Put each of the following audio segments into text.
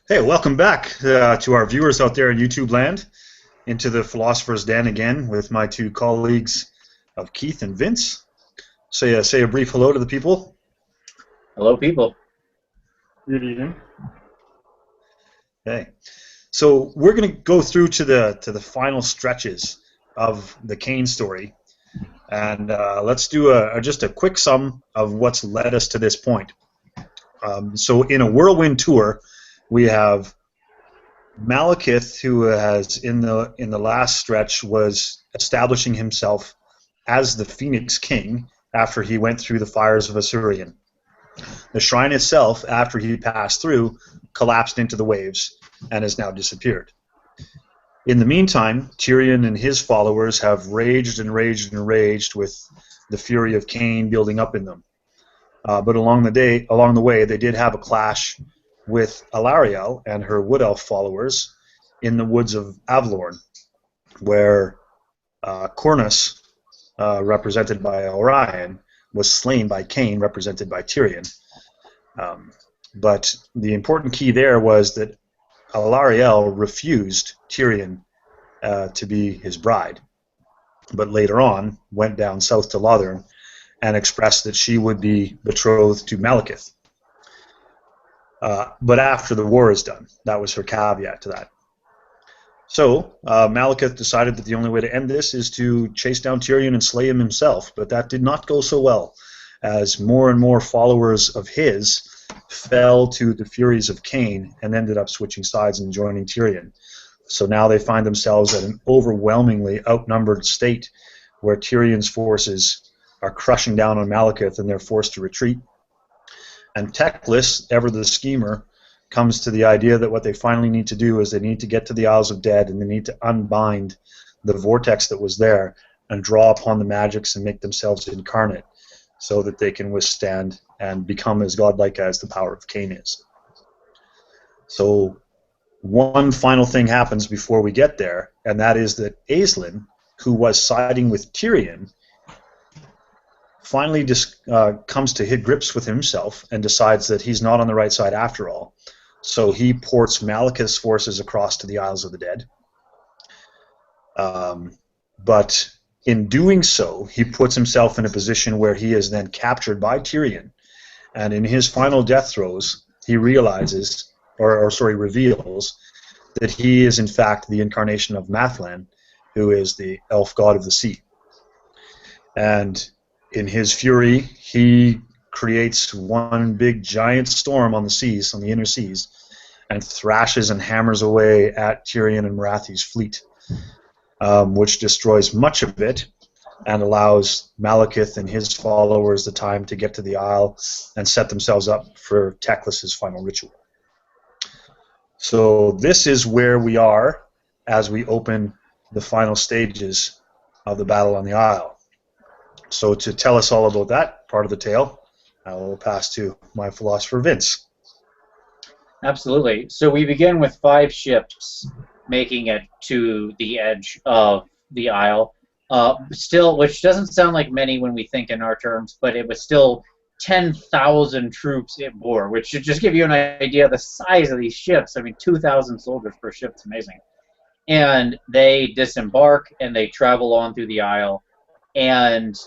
Hey, welcome back to our viewers out there in YouTube land, into the Philosopher's Den again with my two colleagues of Keith and Vince. Say a brief hello to the people. Hello, people. Good evening. Okay, so we're going to go through to the final stretches of the Khaine story, and let's do just a quick sum of what's led us to this point. So in a whirlwind tour, we have Malekith, who has in the last stretch was establishing himself as the Phoenix King after he went through the fires of Asuryan. The shrine itself, after he passed through, collapsed into the waves and has now disappeared. In the meantime, Tyrion and his followers have raged and raged and raged with the fury of Khaine building up in them. But along the way, they did have a clash with Alarielle and her wood elf followers in the woods of Athel Loren, where Cornus, represented by Orion, was slain by Khaine, represented by Tyrion. But the important key there was that Alarielle refused Tyrion to be his bride, but later on went down south to Lothern and expressed that she would be betrothed to Malekith. But after the war is done. That was her caveat to that. So Malekith decided that the only way to end this is to chase down Tyrion and slay him himself, but that did not go so well, as more and more followers of his fell to the furies of Khaine and ended up switching sides and joining Tyrion. So now they find themselves at an overwhelmingly outnumbered state where Tyrion's forces are crushing down on Malekith and they're forced to retreat. And Teclis, ever the schemer, comes to the idea that what they finally need to do is they need to get to the Isles of Dead and they need to unbind the vortex that was there and draw upon the magics and make themselves incarnate so that they can withstand and become as godlike as the power of Khaine is. So one final thing happens before we get there, and that is that Aisling, who was siding with Tyrion, finally comes to hit grips with himself and decides that he's not on the right side after all. So he ports Malekith's forces across to the Isles of the Dead. But in doing so, he puts himself in a position where he is then captured by Tyrion. And in his final death throes, he realizes, reveals, that he is in fact the incarnation of Mathlan, who is the elf god of the sea. And in his fury, he creates one big giant storm on the seas, on the inner seas, and thrashes and hammers away at Tyrion and Morathi's fleet, which destroys much of it and allows Malekith and his followers the time to get to the Isle and set themselves up for Teclis's final ritual. So this is where we are as we open the final stages of the battle on the Isle. So to tell us all about that part of the tale, I will pass to my philosopher Vince. Absolutely. So we begin with 5 ships making it to the edge of the Isle. Still, which doesn't sound like many when we think in our terms, but it was still 10,000 troops it bore, which should just give you an idea of the size of these ships. I mean, 2,000 soldiers per ship is amazing. And they disembark and they travel on through the Isle. And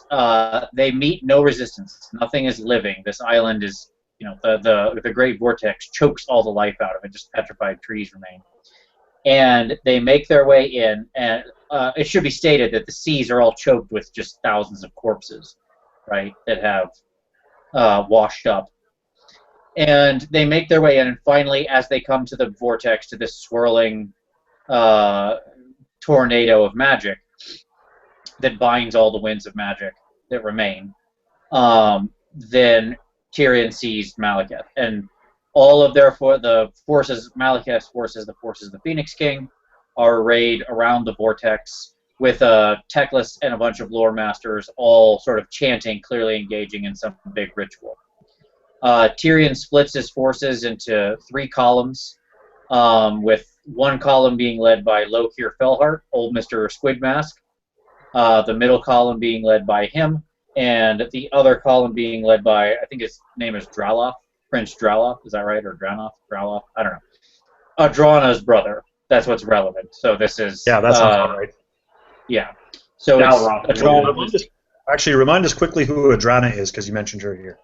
they meet no resistance. Nothing is living. This island is, the great vortex chokes all the life out of it. Just petrified trees remain. And they make their way in, and it should be stated that the seas are all choked with just thousands of corpses, right, that have washed up. And they make their way in, and finally, as they come to the vortex, to this swirling tornado of magic that binds all the winds of magic that remain, then Tyrion sees Malekith. And all of the forces, Malekith's forces, the forces of the Phoenix King, are arrayed around the vortex with Teclis and a bunch of lore masters all sort of chanting, clearly engaging in some big ritual. Tyrion splits his forces into 3 columns, with one column being led by Lokir Fellheart, old Mr. Squidmask, the middle column being led by him, and the other column being led by, I think his name is Draloth, Prince Draloth, is that right? Or Dranoth? Draloth? I don't know. Adrana's brother. That's what's relevant. So this is Yeah, that sounds about right. Yeah. So Balrog. it's Adrana. Remind us quickly who Adrana is, because you mentioned her here.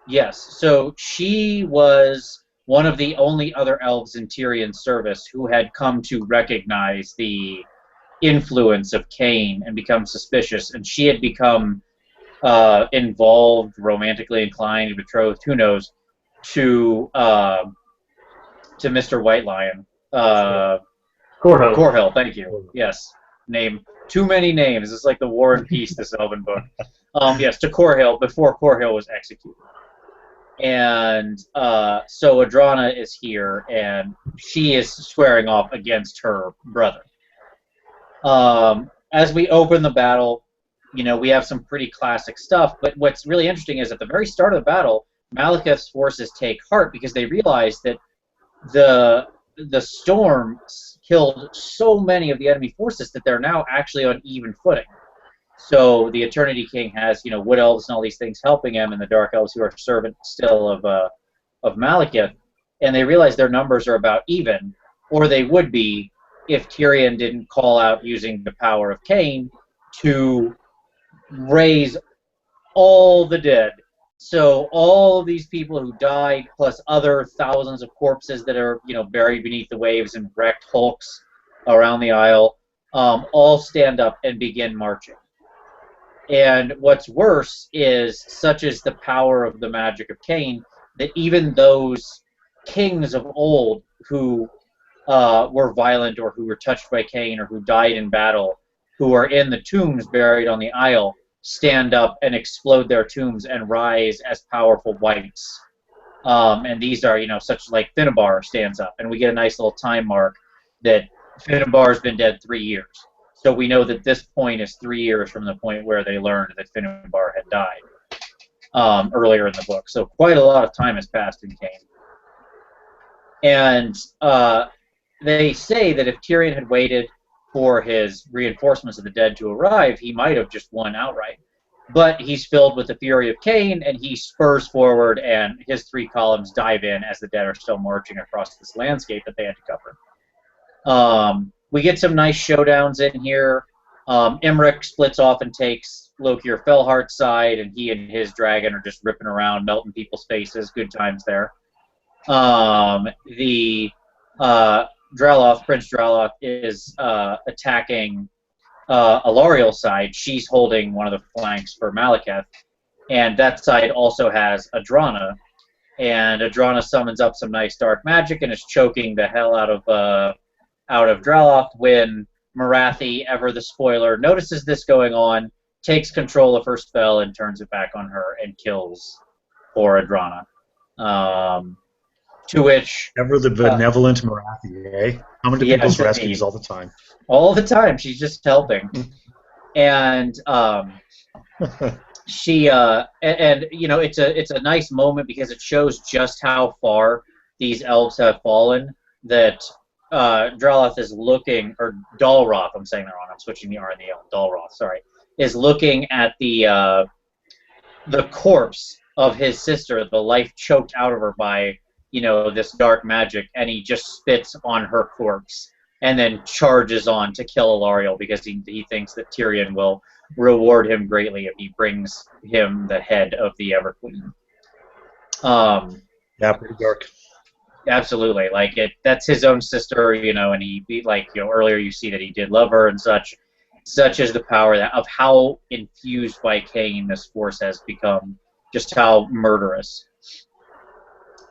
Yes. So she was one of the only other elves in Tyrion's service who had come to recognize the influence of Khaine and become suspicious, and she had become involved, romantically inclined, betrothed, who knows, to Mr. White Lion. Corhill, thank you. Yes. Name. Too many names. It's like the War and Peace, this Elven book. Yes, to Corhill, before Corhill was executed. And so Adrana is here, and she is squaring off against her brother. As we open the battle, we have some pretty classic stuff, but what's really interesting is at the very start of the battle, Malekith's forces take heart because they realize that the storm killed so many of the enemy forces that they're now actually on even footing. So the Eternity King has, wood elves and all these things helping him, and the dark elves who are servants still of Malekith, and they realize their numbers are about even, or they would be if Tyrion didn't call out using the power of Khaine to raise all the dead. So all of these people who died, plus other thousands of corpses that are, buried beneath the waves and wrecked hulks around the Isle, all stand up and begin marching. And what's worse is, such is the power of the magic of Khaine, that even those kings of old who were violent or who were touched by Khaine or who died in battle, who are in the tombs buried on the Isle, stand up and explode their tombs and rise as powerful wights. And these are, such like Finnebar stands up, and we get a nice little time mark that Finnebar's been dead 3 years. So we know that this point is 3 years from the point where they learned that Finnebar had died earlier in the book. So quite a lot of time has passed in Khaine. And they say that if Tyrion had waited for his reinforcements of the dead to arrive, he might have just won outright. But he's filled with the fury of Khaine, and he spurs forward, and his 3 columns dive in as the dead are still marching across this landscape that they had to cover. We get some nice showdowns in here. Imric splits off and takes Lokir Fellheart's side, and he and his dragon are just ripping around, melting people's faces. Good times there. Prince Draloth, is attacking Alariel's side. She's holding one of the flanks for Malekith, and that side also has Adrana. And Adrana summons up some nice dark magic and is choking the hell out of Draloth when Morathi, ever the spoiler, notices this going on, takes control of her spell and turns it back on her and kills poor Adrana. To which... Ever the benevolent Morathi, eh? Coming to people's rescues all the time. All the time. She's just helping. And she... it's a nice moment because it shows just how far these elves have fallen, that Draloth is looking... Or Dalroth, I'm saying that wrong. I'm switching the R and the L. Dalroth, sorry. Is looking at the corpse of his sister, the life choked out of her by... this dark magic, and he just spits on her corpse and then charges on to kill Alariel because he thinks that Tyrion will reward him greatly if he brings him the head of the Everqueen. Yeah, pretty dark. Absolutely. That's his own sister, and earlier you see that he did love her and such. Such is the power of how infused by Khaine this force has become, just how murderous.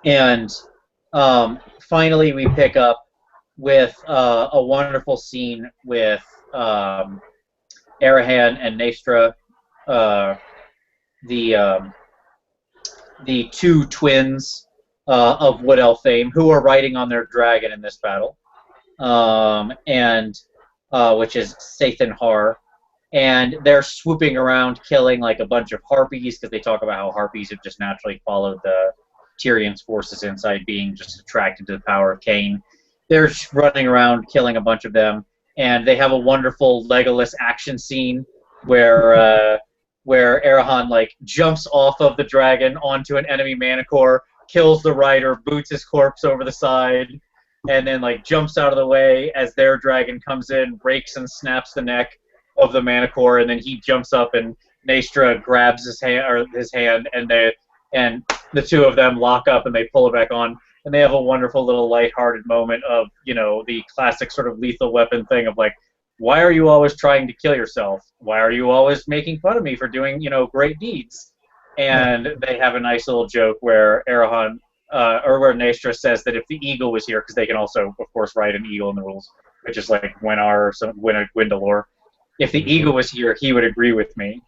And finally, we pick up with a wonderful scene with Arahan and Naestra, the 2 twins of Wood Elf fame, who are riding on their dragon in this battle, which is Sathan Har. And they're swooping around, killing like a bunch of harpies, because they talk about how harpies have just naturally followed the Tyrion's forces inside, being just attracted to the power of Khaine. They're running around, killing a bunch of them, and they have a wonderful Legolas action scene where Arahan jumps off of the dragon onto an enemy Manticore, kills the rider, boots his corpse over the side, and then like jumps out of the way as their dragon comes in, rakes and snaps the neck of the Manticore, and then he jumps up and Naestra grabs his hand, and the two of them lock up and they pull it back on, and they have a wonderful little lighthearted moment of, you know, the classic sort of Lethal Weapon thing of like, why are you always trying to kill yourself? Why are you always making fun of me for doing, you know, great deeds? And they have a nice little joke where Arahan, or where Naestra says that if the eagle was here, because they can also, of course, write an eagle in the rules, which is like Gwendolor. If the eagle was here, he would agree with me.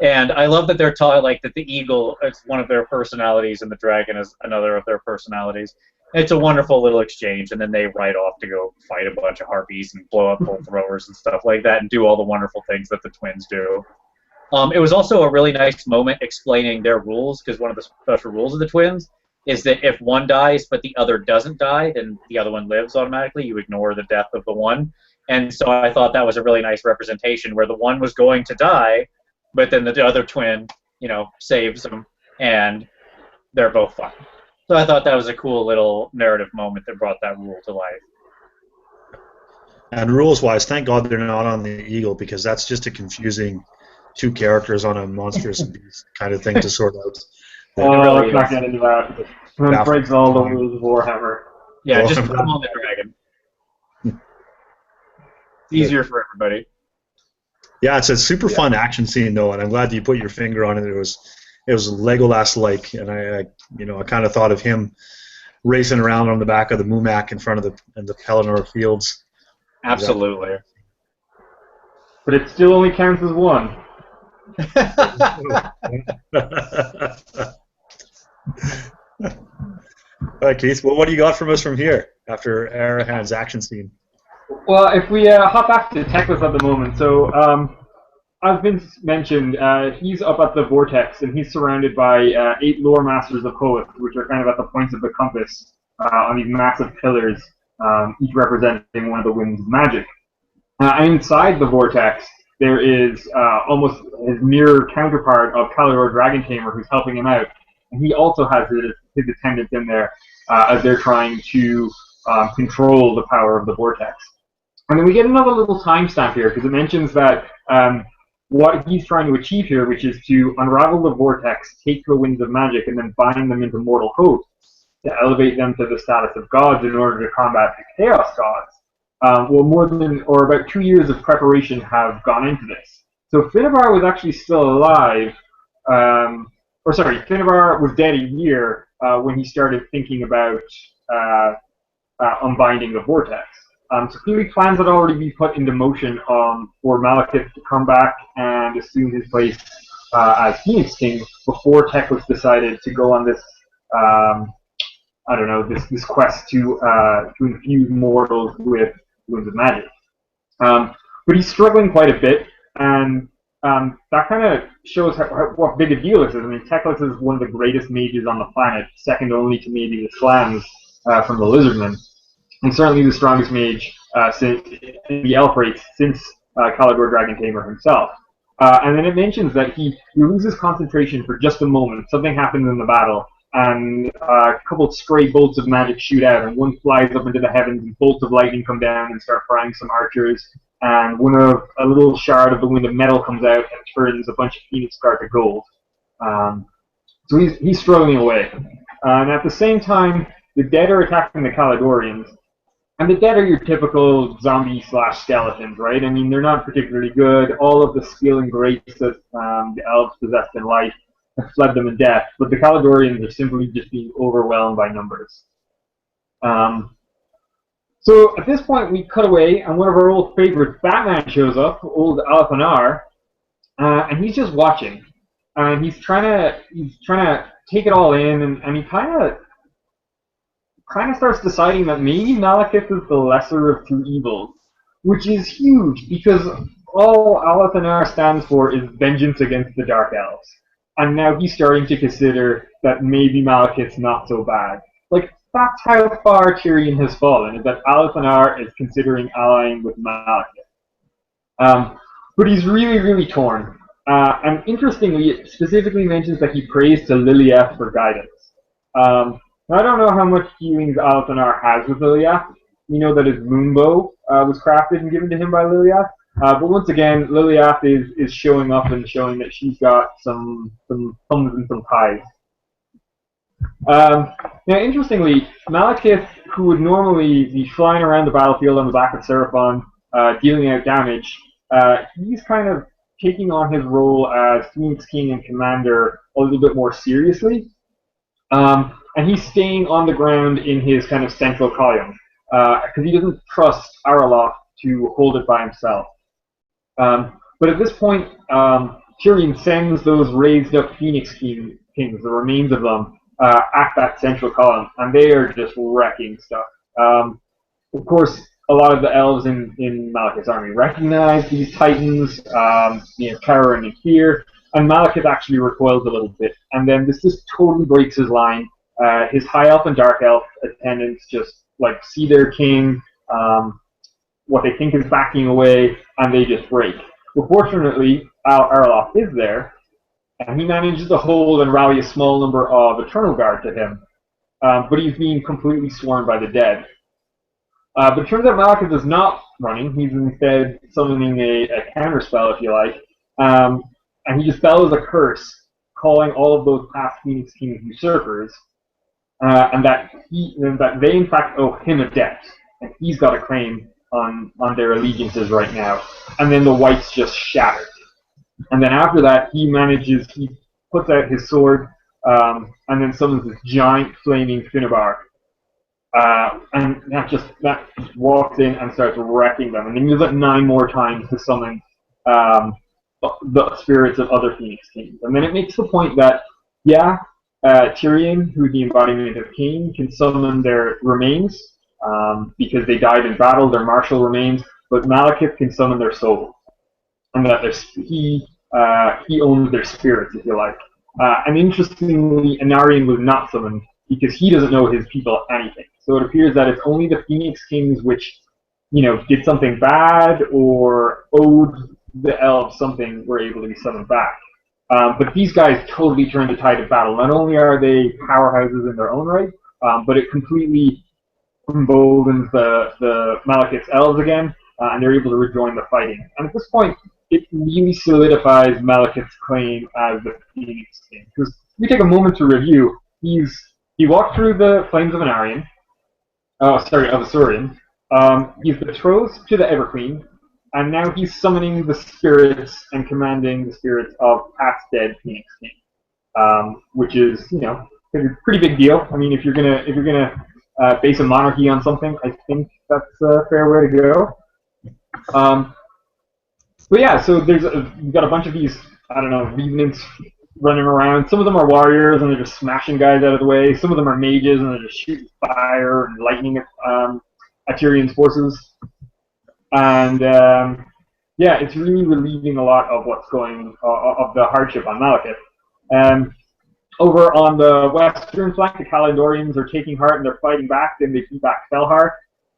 And I love that they're taught like that the eagle is one of their personalities and the dragon is another of their personalities. It's a wonderful little exchange, and then they ride off to go fight a bunch of harpies and blow up bolt throwers and stuff like that, and do all the wonderful things that the twins do. It was also a really nice moment explaining their rules, because one of the special rules of the twins is that if one dies but the other doesn't die, then the other one lives automatically. You ignore the death of the one. And so I thought that was a really nice representation where the one was going to die, but then the other twin, you know, saves them, and they're both fine. So I thought that was a cool little narrative moment that brought that rule to life. And rules-wise, thank God they're not on the eagle, because that's just a confusing two characters on a monstrous beast kind of thing to sort out. Oh, let's not get into that. It breaks all the rules of Warhammer. Yeah, just put them on the dragon. It's easier for everybody. Yeah, it's a super fun action scene though, and I'm glad you put your finger on it. It was Legolas-like, and I kind of thought of him racing around on the back of the Mumak in front of the Caledor fields. Absolutely. But it still only counts as one. All right, Keith. Well, what do you got from us from here after Arahan's action scene? Well, if we hop back to Teclis at the moment, so as Vince mentioned, he's up at the vortex, and he's surrounded by 8 lore masters of Hoeth, which are kind of at the points of the compass on these massive pillars, each representing one of the winds of magic. And inside the vortex, there is almost his mirror counterpart of Caledor Dragon Tamer, who's helping him out, and he also has his attendants in there as they're trying to control the power of the vortex. And then we get another little timestamp here, because it mentions that what he's trying to achieve here, which is to unravel the vortex, take the winds of magic, and then bind them into mortal hosts to elevate them to the status of gods in order to combat the chaos gods. About 2 years of preparation have gone into this. So Finnevar was actually still alive, Finnevar was dead a year when he started thinking about unbinding the vortex. So clearly plans had already been put into motion for Malekith to come back and assume his place as Phoenix King before Teclis decided to go on this, this quest to infuse mortals with winds of magic. But he's struggling quite a bit, and that kind of shows what big a deal this is. I mean, Teclis is one of the greatest mages on the planet, second only to maybe the Slams from the Lizardmen, and certainly the strongest mage since the elf race since Caledor Dragon Tamer himself. And then it mentions that he loses concentration for just a moment. Something happens in the battle, and a couple of stray bolts of magic shoot out, and one flies up into the heavens, and bolts of lightning come down and start frying some archers, and a little shard of the wind of metal comes out and turns a bunch of Phoenix Guard to gold. So he's struggling away. And at the same time, the dead are attacking the Caledorians. And the dead are your typical zombie/skeletons, right? I mean, they're not particularly good. All of the skill and grace that the elves possessed in life have fled them in death, but the Caledorians are simply just being overwhelmed by numbers. So at this point, we cut away, and one of our old favorites, Batman, shows up, old Athel, and he's just watching. And he's trying to take it all in, and he kind of starts deciding that maybe Malekith is the lesser of two evils, which is huge, because all Athel stands for is vengeance against the Dark Elves. And now he's starting to consider that maybe Malekith's not so bad. Like, that's how far Tyrion has fallen, is that Athel is considering allying with Malekith. But he's really, really torn. And interestingly, it specifically mentions that he prays to Liliath for guidance. Now, I don't know how much feelings Athel has with Liliath, We know that his moonbow was crafted and given to him by Liliath. But once again, Liliath is showing up and showing that she's got some thumbs and some ties. Now, interestingly, Malekith, who would normally be flying around the battlefield on the back of Seraphon, dealing out damage, he's kind of taking on his role as Phoenix King and Commander a little bit more seriously. And he's staying on the ground in his kind of central column, because he doesn't trust Araloth to hold it by himself. But at this point, Tyrion sends those raised up Phoenix Kings, the remains of them, at that central column, and they are just wrecking stuff. Of course, a lot of the elves in Malekith's army recognize these titans, cower in fear, and Malekith actually recoils a little bit, and then this just totally breaks his line. His high elf and dark elf attendants just like see their king, what they think is backing away, and they just break. But fortunately, Araloth is there, and he manages to hold and rally a small number of Eternal Guard to him, but he's being completely swarmed by the dead. But it turns out Malekith is not running. He's instead summoning a counterspell, if you like, and he just bellows a curse, calling all of those past Phoenix King usurpers, and that they in fact owe him a debt, and he's got a claim on their allegiances right now. And then the whites just shatter. And then after that, he puts out his sword, and then summons this giant flaming Finnebar. And that just walks in and starts wrecking them. And then he does it 9 more times to summon the spirits of other Phoenix Kings. And then it makes the point that, Tyrion, who's the embodiment of Khaine, can summon their remains, because they died in battle, their martial remains, but Malekith can summon their souls. And that he owns their spirits, if you like. And interestingly, Anarion was not summoned because he doesn't know his people anything. So it appears that it's only the Phoenix Kings which, did something bad or owed the elves something were able to be summoned back. But these guys totally turn the tide of battle. Not only are they powerhouses in their own right, but it completely emboldens the Malekith's elves again, and they're able to rejoin the fighting. And at this point, it really solidifies Malekith's claim as the Phoenix King. Because if we take a moment to review, he walked through the flames of Anarion, of Asuryan. He's betrothed to the Everqueen, and now he's summoning the spirits and commanding the spirits of past dead Phoenix King, which is a pretty big deal. I mean, if you're gonna base a monarchy on something, I think that's a fair way to go. But yeah, so you've got a bunch of these, revenants running around. Some of them are warriors and they're just smashing guys out of the way. Some of them are mages and they're just shooting fire and lightning at Tyrion's forces. And it's really relieving a lot of what's going of the hardship on Malekith. Over on the western flank, the Caledorians are taking heart and they're fighting back. Then they beat back Felhar.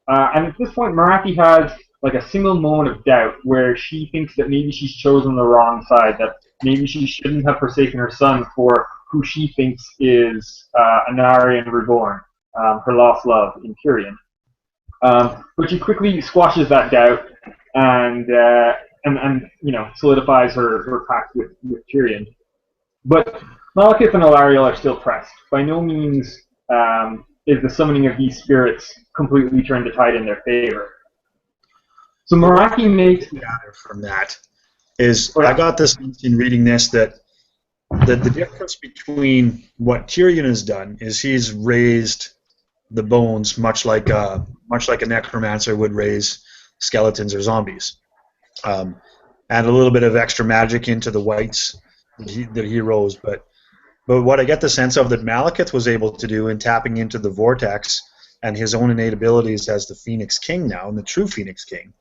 And at this point, Morathi has like a single moment of doubt where she thinks that maybe she's chosen the wrong side, that maybe she shouldn't have forsaken her son for who she thinks is Anarion Reborn, her lost love in Tyrion. But she quickly squashes that doubt and solidifies her pact with Tyrion. But Malekith and Alariel are still pressed. By no means is the summoning of these spirits completely turned the tide in their favor. So Morathi makes from that is I got this in reading this that the difference between what Tyrion has done is he's raised the bones much like a necromancer would raise skeletons or zombies, and a little bit of extra magic into the whites that he rose. But what I get the sense of that Malekith was able to do in tapping into the vortex and his own innate abilities as the Phoenix King now, and the true Phoenix King,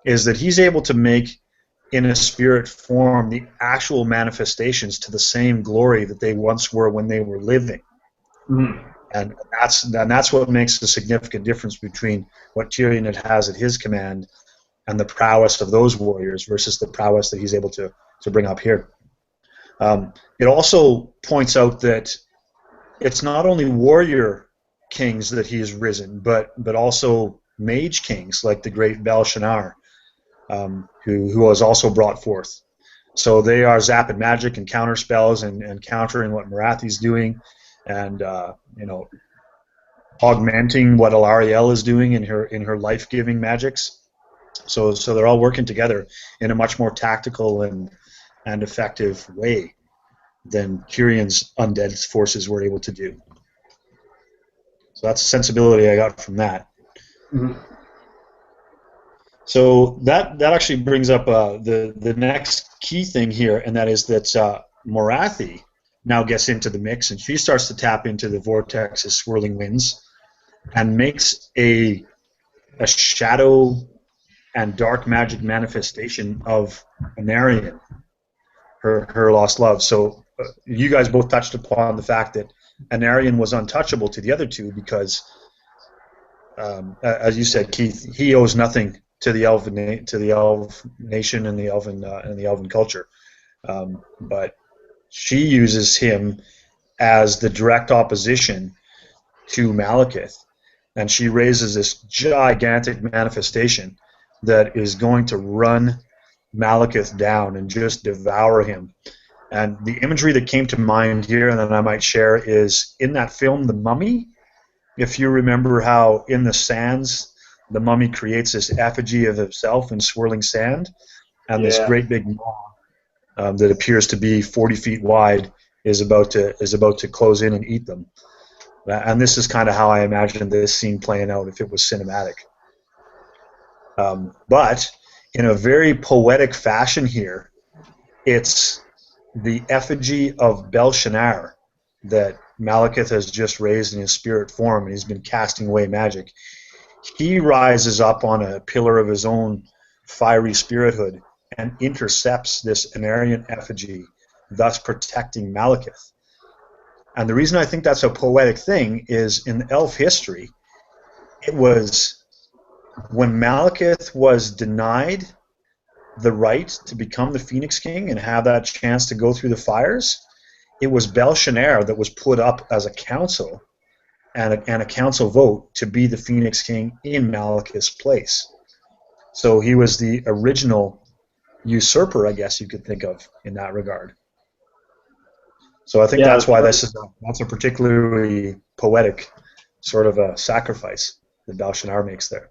is that he's able to make in a spirit form the actual manifestations to the same glory that they once were when they were living. Mm-hmm. And that's what makes the significant difference between what Tyrion has at his command and the prowess of those warriors versus the prowess that he's able to bring up here. It also points out that it's not only warrior kings that he has risen, but also mage kings like the great Belshazzar, who was also brought forth. So they are zapping magic and counter spells and countering what Morathi's doing, and augmenting what Alarielle is doing in her life-giving magics. So they're all working together in a much more tactical and effective way than Tyrion's undead forces were able to do. So that's a sensibility I got from that. Mm-hmm. So that actually brings up the next key thing here, and that is that Morathi now gets into the mix, and she starts to tap into the vortex's swirling winds, and makes a shadow and dark magic manifestation of Anarion, her lost love. So you guys both touched upon the fact that Anarion was untouchable to the other two because, as you said, Keith, he owes nothing to the elf nation and the elven culture, but she uses him as the direct opposition to Malekith, and she raises this gigantic manifestation that is going to run Malekith down and just devour him. And the imagery that came to mind here, and that I might share, is in that film, The Mummy. If you remember how in the sands, the mummy creates this effigy of himself in swirling sand, and this great big maw that appears to be 40 feet wide is about to close in and eat them. And this is kind of how I imagined this scene playing out if it was cinematic. But in a very poetic fashion here, it's the effigy of Belshazzar that Malekith has just raised in his spirit form, and he's been casting away magic. He rises up on a pillar of his own fiery spirithood and intercepts this Anarion effigy, thus protecting Malekith. And the reason I think that's a poetic thing is in elf history, it was when Malekith was denied the right to become the Phoenix King and have that chance to go through the fires, it was Belshazzar that was put up as a council and a council vote to be the Phoenix King in Malekith's place. So he was the original usurper, I guess you could think of in that regard. So I think that's why that's a particularly poetic sort of a sacrifice that Belshazzar makes there.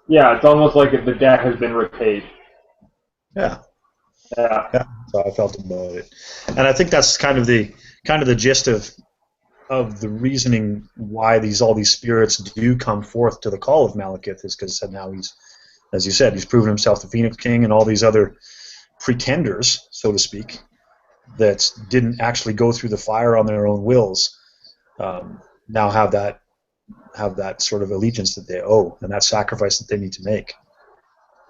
Yeah, it's almost like the debt has been repaid. Yeah. That's how I felt about it, and I think that's kind of the gist of the reasoning why all these spirits do come forth to the call of Malekith is because now he's, as you said, he's proven himself the Phoenix King, and all these other pretenders, so to speak, that didn't actually go through the fire on their own wills, now have that sort of allegiance that they owe and that sacrifice that they need to make.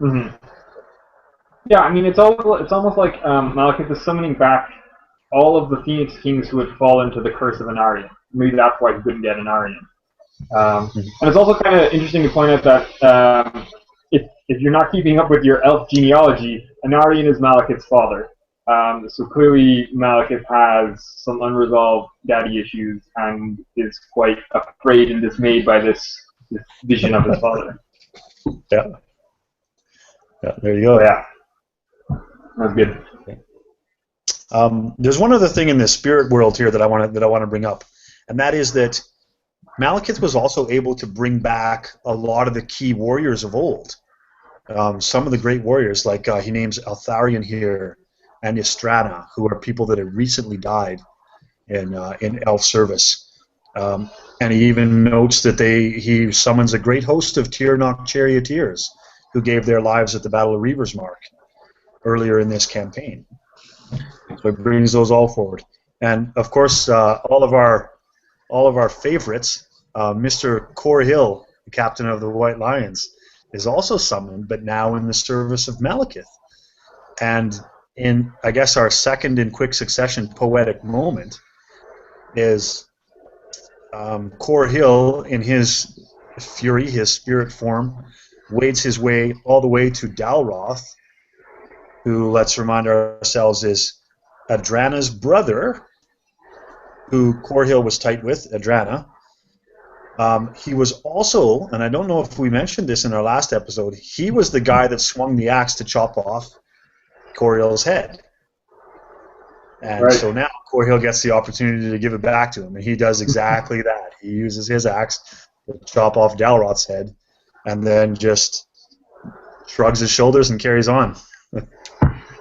Mm-hmm. Yeah, I mean, it's almost like Malekith is summoning back all of the Phoenix Kings who had fallen to the curse of Anarion. Maybe that's why he couldn't get Anarion. And it's also kind of interesting to point out that if you're not keeping up with your elf genealogy, Anarion is Malekith's father. So clearly Malekith has some unresolved daddy issues and is quite afraid and dismayed by this vision of his father. Yeah. Yeah, there you go. Yeah. That's good. There's one other thing in the spirit world here that I want to bring up, and that is that Malekith was also able to bring back a lot of the key warriors of old. Some of the great warriors, like he names Eltharion here and Istrana, who are people that have recently died in elf service. And he even notes that he summons a great host of Tyrnok charioteers who gave their lives at the Battle of Reaver's Mark earlier in this campaign. So it brings those all forward, and of course, all of our favorites, Mr. Corhill, the captain of the White Lions, is also summoned, but now in the service of Malekith. And in, I guess, our second in quick succession poetic moment is Corhill, in his fury, his spirit form, wades his way all the way to Dalroth, who, let's remind ourselves, is Adrana's brother, who Corhill was tight with, Adrana, He was also, and I don't know if we mentioned this in our last episode, he was the guy that swung the axe to chop off Coriel's head. And Right. so now Coriel gets the opportunity to give it back to him, and he does exactly that. He uses his axe to chop off Dalroth's head, and then just shrugs his shoulders and carries on.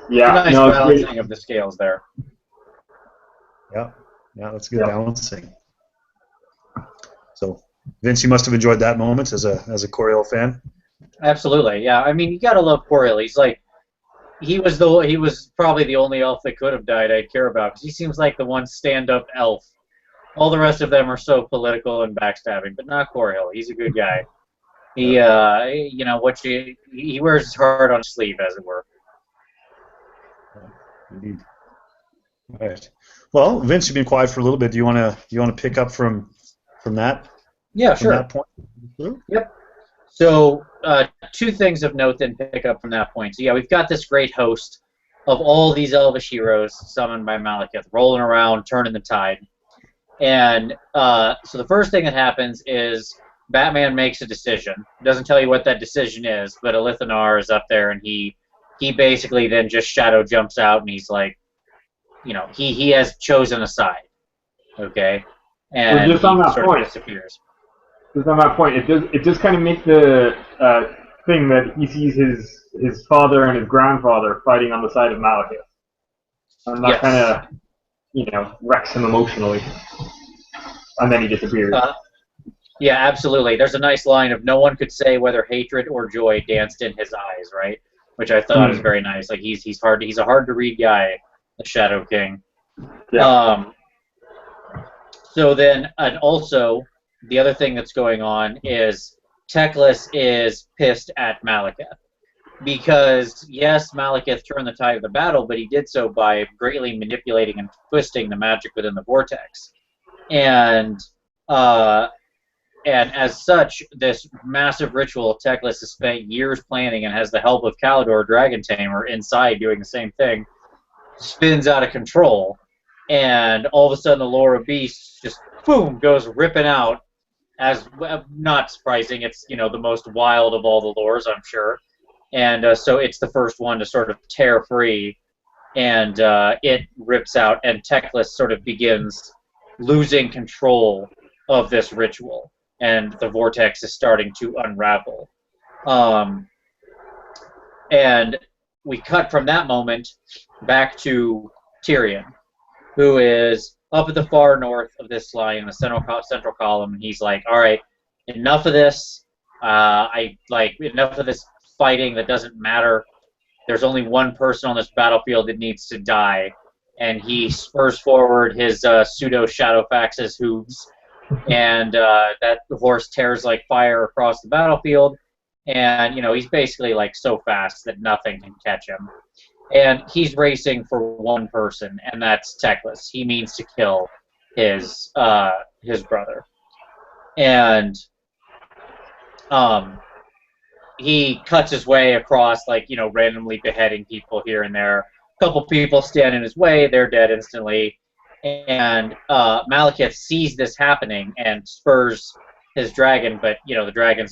Yeah, Nice no, it's great. balancing of the scales there. Yeah, that's good Yeah. balancing. So, Vince, you must have enjoyed that moment as a Coriel fan. Absolutely, yeah. I mean, you gotta love Coriel. He's like, he was probably the only elf that could have died I'd care about, because he seems like the one stand-up elf. All the rest of them are so political and backstabbing, but not Coriel. He's a good guy. He, you know, he wears his heart on his sleeve, as it were. Indeed. All right. Well, Vince, you've been quiet for a little bit. Do you want to pick up from that? Yeah, From sure. that point? Yep. So, two things of note then pick up from that point. So, yeah, we've got this great host of all these elvish heroes summoned by Malekith, rolling around, turning the tide. And so the first thing that happens is Batman makes a decision. Doesn't tell you what that decision is, but Elithanar is up there, and he basically then just shadow jumps out, and he's like, you know, he has chosen a side, okay, and Well, just on that sort point, of disappears. Just on that point, it does kind of make the thing that he sees his father and his grandfather fighting on the side of Malekith, and that Yes. kind of, you know, wrecks him emotionally, and then he disappears. Yeah, absolutely. There's a nice line of no one could say whether hatred or joy danced in his eyes, right? Which I thought is very nice. Like he's a hard to read guy, the Shadow King. Yeah. So then, and also the other thing that's going on is Teclis is pissed at Malekith because yes, Malekith turned the tide of the battle, but he did so by greatly manipulating and twisting the magic within the vortex, and as such, this massive ritual Teclis has spent years planning and has the help of Caledor, Dragon Tamer, inside doing the same thing, spins out of control. And all of a sudden, the lore of beasts just, boom, goes ripping out. As not surprising, it's, you know, the most wild of all the lores, I'm sure. And so it's the first one to sort of tear free. And it rips out, and Teclis sort of begins losing control of this ritual. And the vortex is starting to unravel. And we cut from that moment back to Tyrion, who is up at the far north of this line in the central column, and he's like, all right, enough of this. Enough of this fighting that doesn't matter. There's only one person on this battlefield that needs to die. And he spurs forward his pseudo-Shadowfax's hooves, and that horse tears like fire across the battlefield, and you know he's basically like so fast that nothing can catch him, and he's racing for one person, and that's Teclis. He means to kill his brother, and he cuts his way across, like, you know, randomly beheading people here and there. A couple people stand in his way, they're dead instantly. And Malekith sees this happening and spurs his dragon, but you know the dragon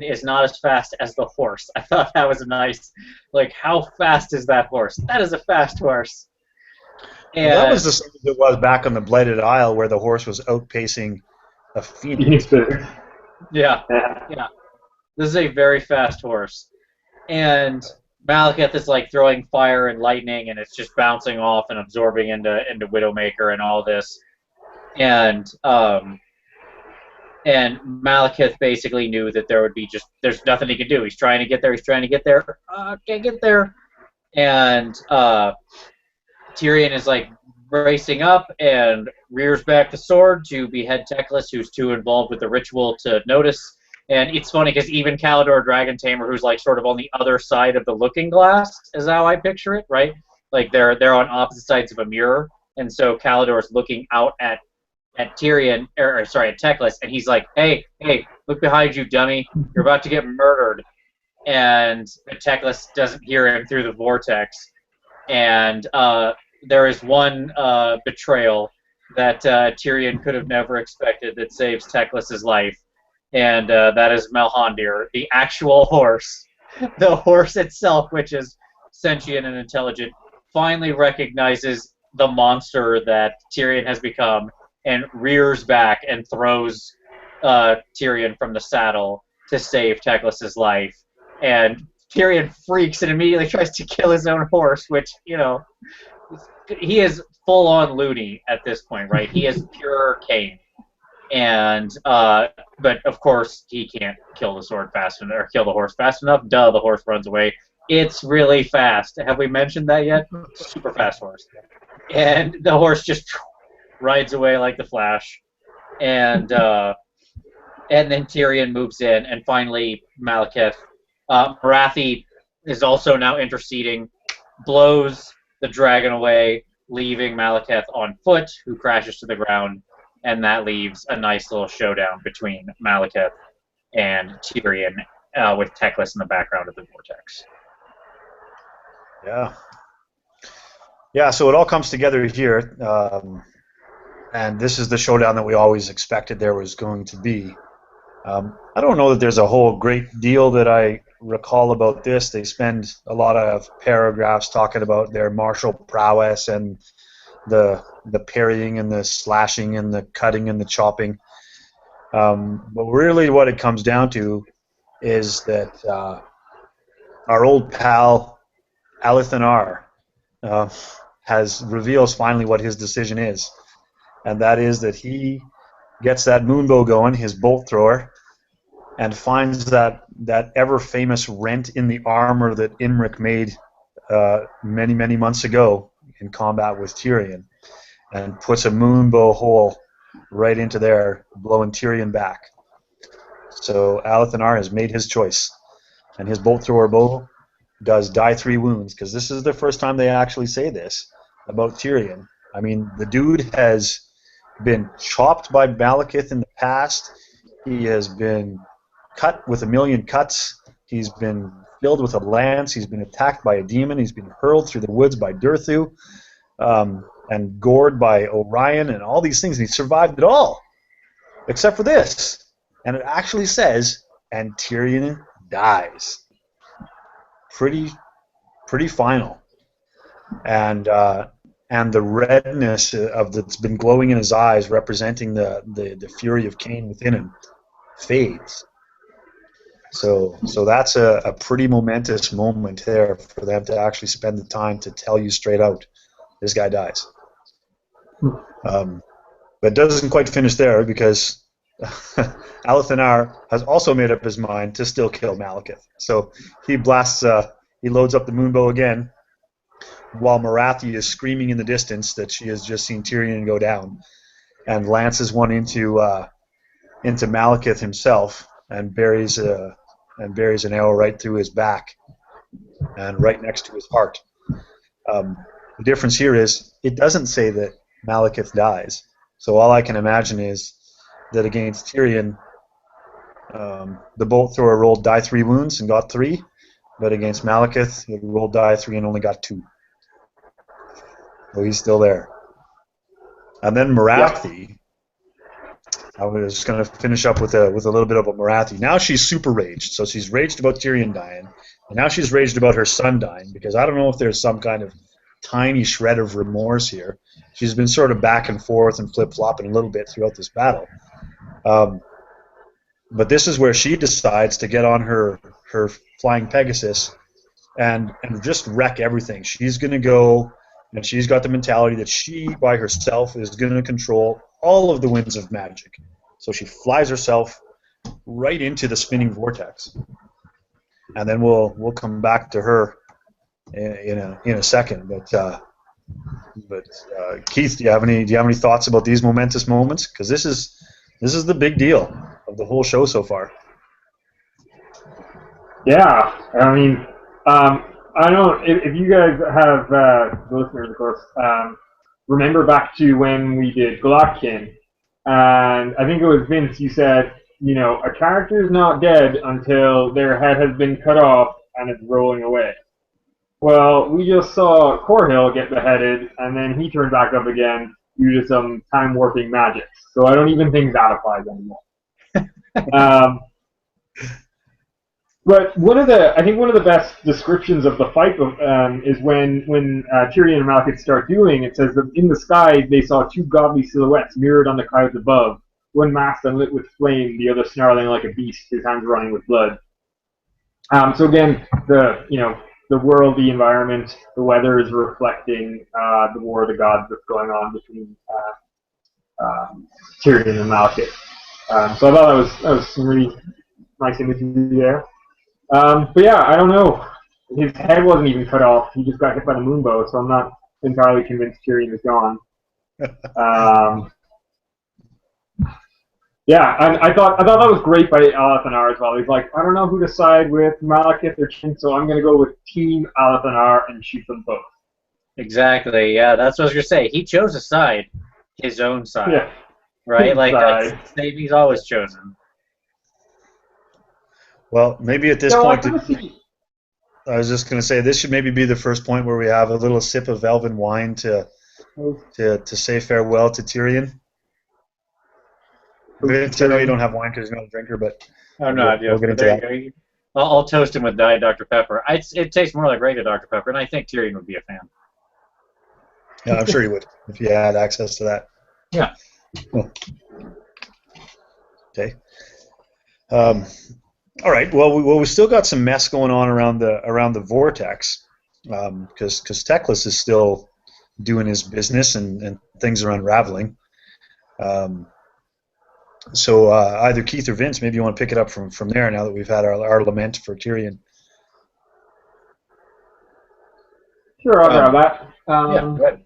is not as fast as the horse. I thought that was a nice, like, how fast is that horse? That is a fast horse. And well, that was the same as it was back on the Blighted Isle, where the horse was outpacing a phoenix. Yeah. This is a very fast horse, and Malekith is like throwing fire and lightning, and it's just bouncing off and absorbing into Widowmaker and all this. And Malekith basically knew that there's nothing he could do. He's trying to get there. Can't get there. And Tyrion is like racing up and rears back the sword to behead Teclis, who's too involved with the ritual to notice. And it's funny because even Caledor Dragon Tamer, who's like sort of on the other side of the looking glass, is how I picture it, right? Like they're on opposite sides of a mirror, and so Caledor is looking out at Tyrion, at Teclis, and he's like, "Hey, look behind you, dummy! You're about to get murdered." And Teclis doesn't hear him through the vortex, and there is one betrayal that Tyrion could have never expected that saves Teclis's life, and that is Malhandir, the actual horse. The horse itself, which is sentient and intelligent, finally recognizes the monster that Tyrion has become and rears back and throws Tyrion from the saddle to save Teclis's life. And Tyrion freaks and immediately tries to kill his own horse, which, you know, he is full-on loony at this point, right? He is pure Khaine. And but of course he can't kill the sword fast enough or kill the horse fast enough. Duh, the horse runs away. It's really fast. Have we mentioned that yet? Super fast horse. And the horse just rides away like the Flash. And then Tyrion moves in, and finally Malekith. Morathi is also now interceding, blows the dragon away, leaving Malekith on foot, who crashes to the ground. And that leaves a nice little showdown between Malekith and Tyrion, with Teclis in the background of the vortex. Yeah. Yeah, so it all comes together here, and this is the showdown that we always expected there was going to be. I don't know that there's a whole great deal that I recall about this. They spend a lot of paragraphs talking about their martial prowess and the parrying and the slashing and the cutting and the chopping. But really what it comes down to is that our old pal Athel reveals finally what his decision is. And that is that he gets that moonbow going, his bolt thrower, and finds that ever-famous rent in the armor that Imric made many, many months ago in combat with Tyrion, and puts a moonbow hole right into there, blowing Tyrion back. So Athel has made his choice, and his bolt thrower bow does die 3 wounds, because this is the first time they actually say this about Tyrion. I mean, the dude has been chopped by Malekith in the past. He has been cut with 1,000,000 cuts. He's been filled with a lance. He's been attacked by a demon. He's been hurled through the woods by Durthu, and gored by Orion, and all these things. And he survived it all, except for this. And it actually says, and Tyrion dies. Pretty final. And the redness of that's been glowing in his eyes, representing the fury of Khaine within him, fades. So that's a pretty momentous moment there for them to actually spend the time to tell you straight out, this guy dies. But it doesn't quite finish there, because Athel has also made up his mind to still kill Malekith. So he loads up the moonbow again, while Morathi is screaming in the distance that she has just seen Tyrion go down, and lances one into Malekith himself, and buries an arrow right through his back and right next to his heart. The difference here is it doesn't say that Malekith dies. So all I can imagine is that against Tyrion, the bolt thrower rolled die 3 wounds and got 3, but against Malekith, he rolled die 3 and only got 2. So he's still there. And then Morathi, I was going to finish up with a little bit of a Morathi. Now she's super raged. So she's raged about Tyrion dying, and now she's raged about her son dying, because I don't know if there's some kind of tiny shred of remorse here. She's been sort of back and forth and flip-flopping a little bit throughout this battle. But this is where she decides to get on her flying Pegasus and just wreck everything. She's going to go, and she's got the mentality that she, by herself, is going to control all of the winds of magic. So she flies herself right into the spinning vortex. And then we'll come back to her in a second. But Keith, do you have any thoughts about these momentous moments? Because this is the big deal of the whole show so far. Yeah, I mean, I don't know if you guys have, listeners, of course, remember back to when we did Glockkin, and I think it was Vince, you said, a character is not dead until their head has been cut off and it's rolling away. Well, we just saw Corhill get beheaded, and then he turned back up again, due to some time warping magic. So I don't even think that applies anymore. But I think one of the best descriptions of the fight is when Tyrion and Malekith start dueling. It says that in the sky they saw two godly silhouettes mirrored on the clouds above. One masked and lit with flame, the other snarling like a beast, his hands running with blood. So again, the world, the environment, the weather is reflecting the War of the Gods that's going on between Tyrion and Malekith. So I thought that was some really nice imagery there. But yeah, I don't know. His head wasn't even cut off. He just got hit by the moonbow, so I'm not entirely convinced Tyrion is gone. Yeah, and I thought that was great by Alathanar as well. He's like, I don't know who to side with, Malekith or Chin, so I'm going to go with Team Alathanar and shoot them both. Exactly, yeah, that's what I was going to say. He chose a side, his own side, yeah. right? His like, side. that's the name he's always chosen. Well, maybe at this point, I was just going to say this should maybe be the first point where we have a little sip of elven wine to say farewell to Tyrion. I know you don't have wine because you're not a drinker, but we'll get into that. I'll toast him with Diet Dr. Pepper. It tastes more like regular Dr. Pepper, and I think Tyrion would be a fan. Yeah, I'm sure he would if you had access to that. Yeah. Oh. Okay. All right. Well, we still got some mess going on around the vortex, because Teclis is still doing his business and things are unraveling. So either Keith or Vince, maybe you want to pick it up from there now that we've had our lament for Tyrion. Sure, I'll grab that. Yeah, go ahead.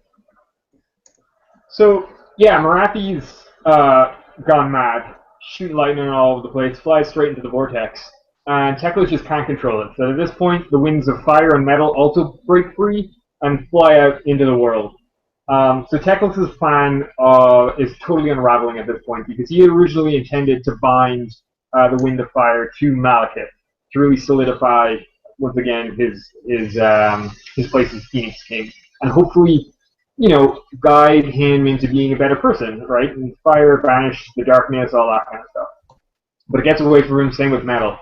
So, yeah, Morathi's gone mad, shooting lightning all over the place, flies straight into the vortex, and Teclis just can't control it. So at this point, the winds of fire and metal also break free and fly out into the world. So Teclis' plan is totally unraveling at this point because he had originally intended to bind the Wind of Fire to Malekith to really solidify once again his place as Phoenix King and hopefully guide him into being a better person, right? And fire banish the darkness, all that kind of stuff. But it gets away from him. Same with metal.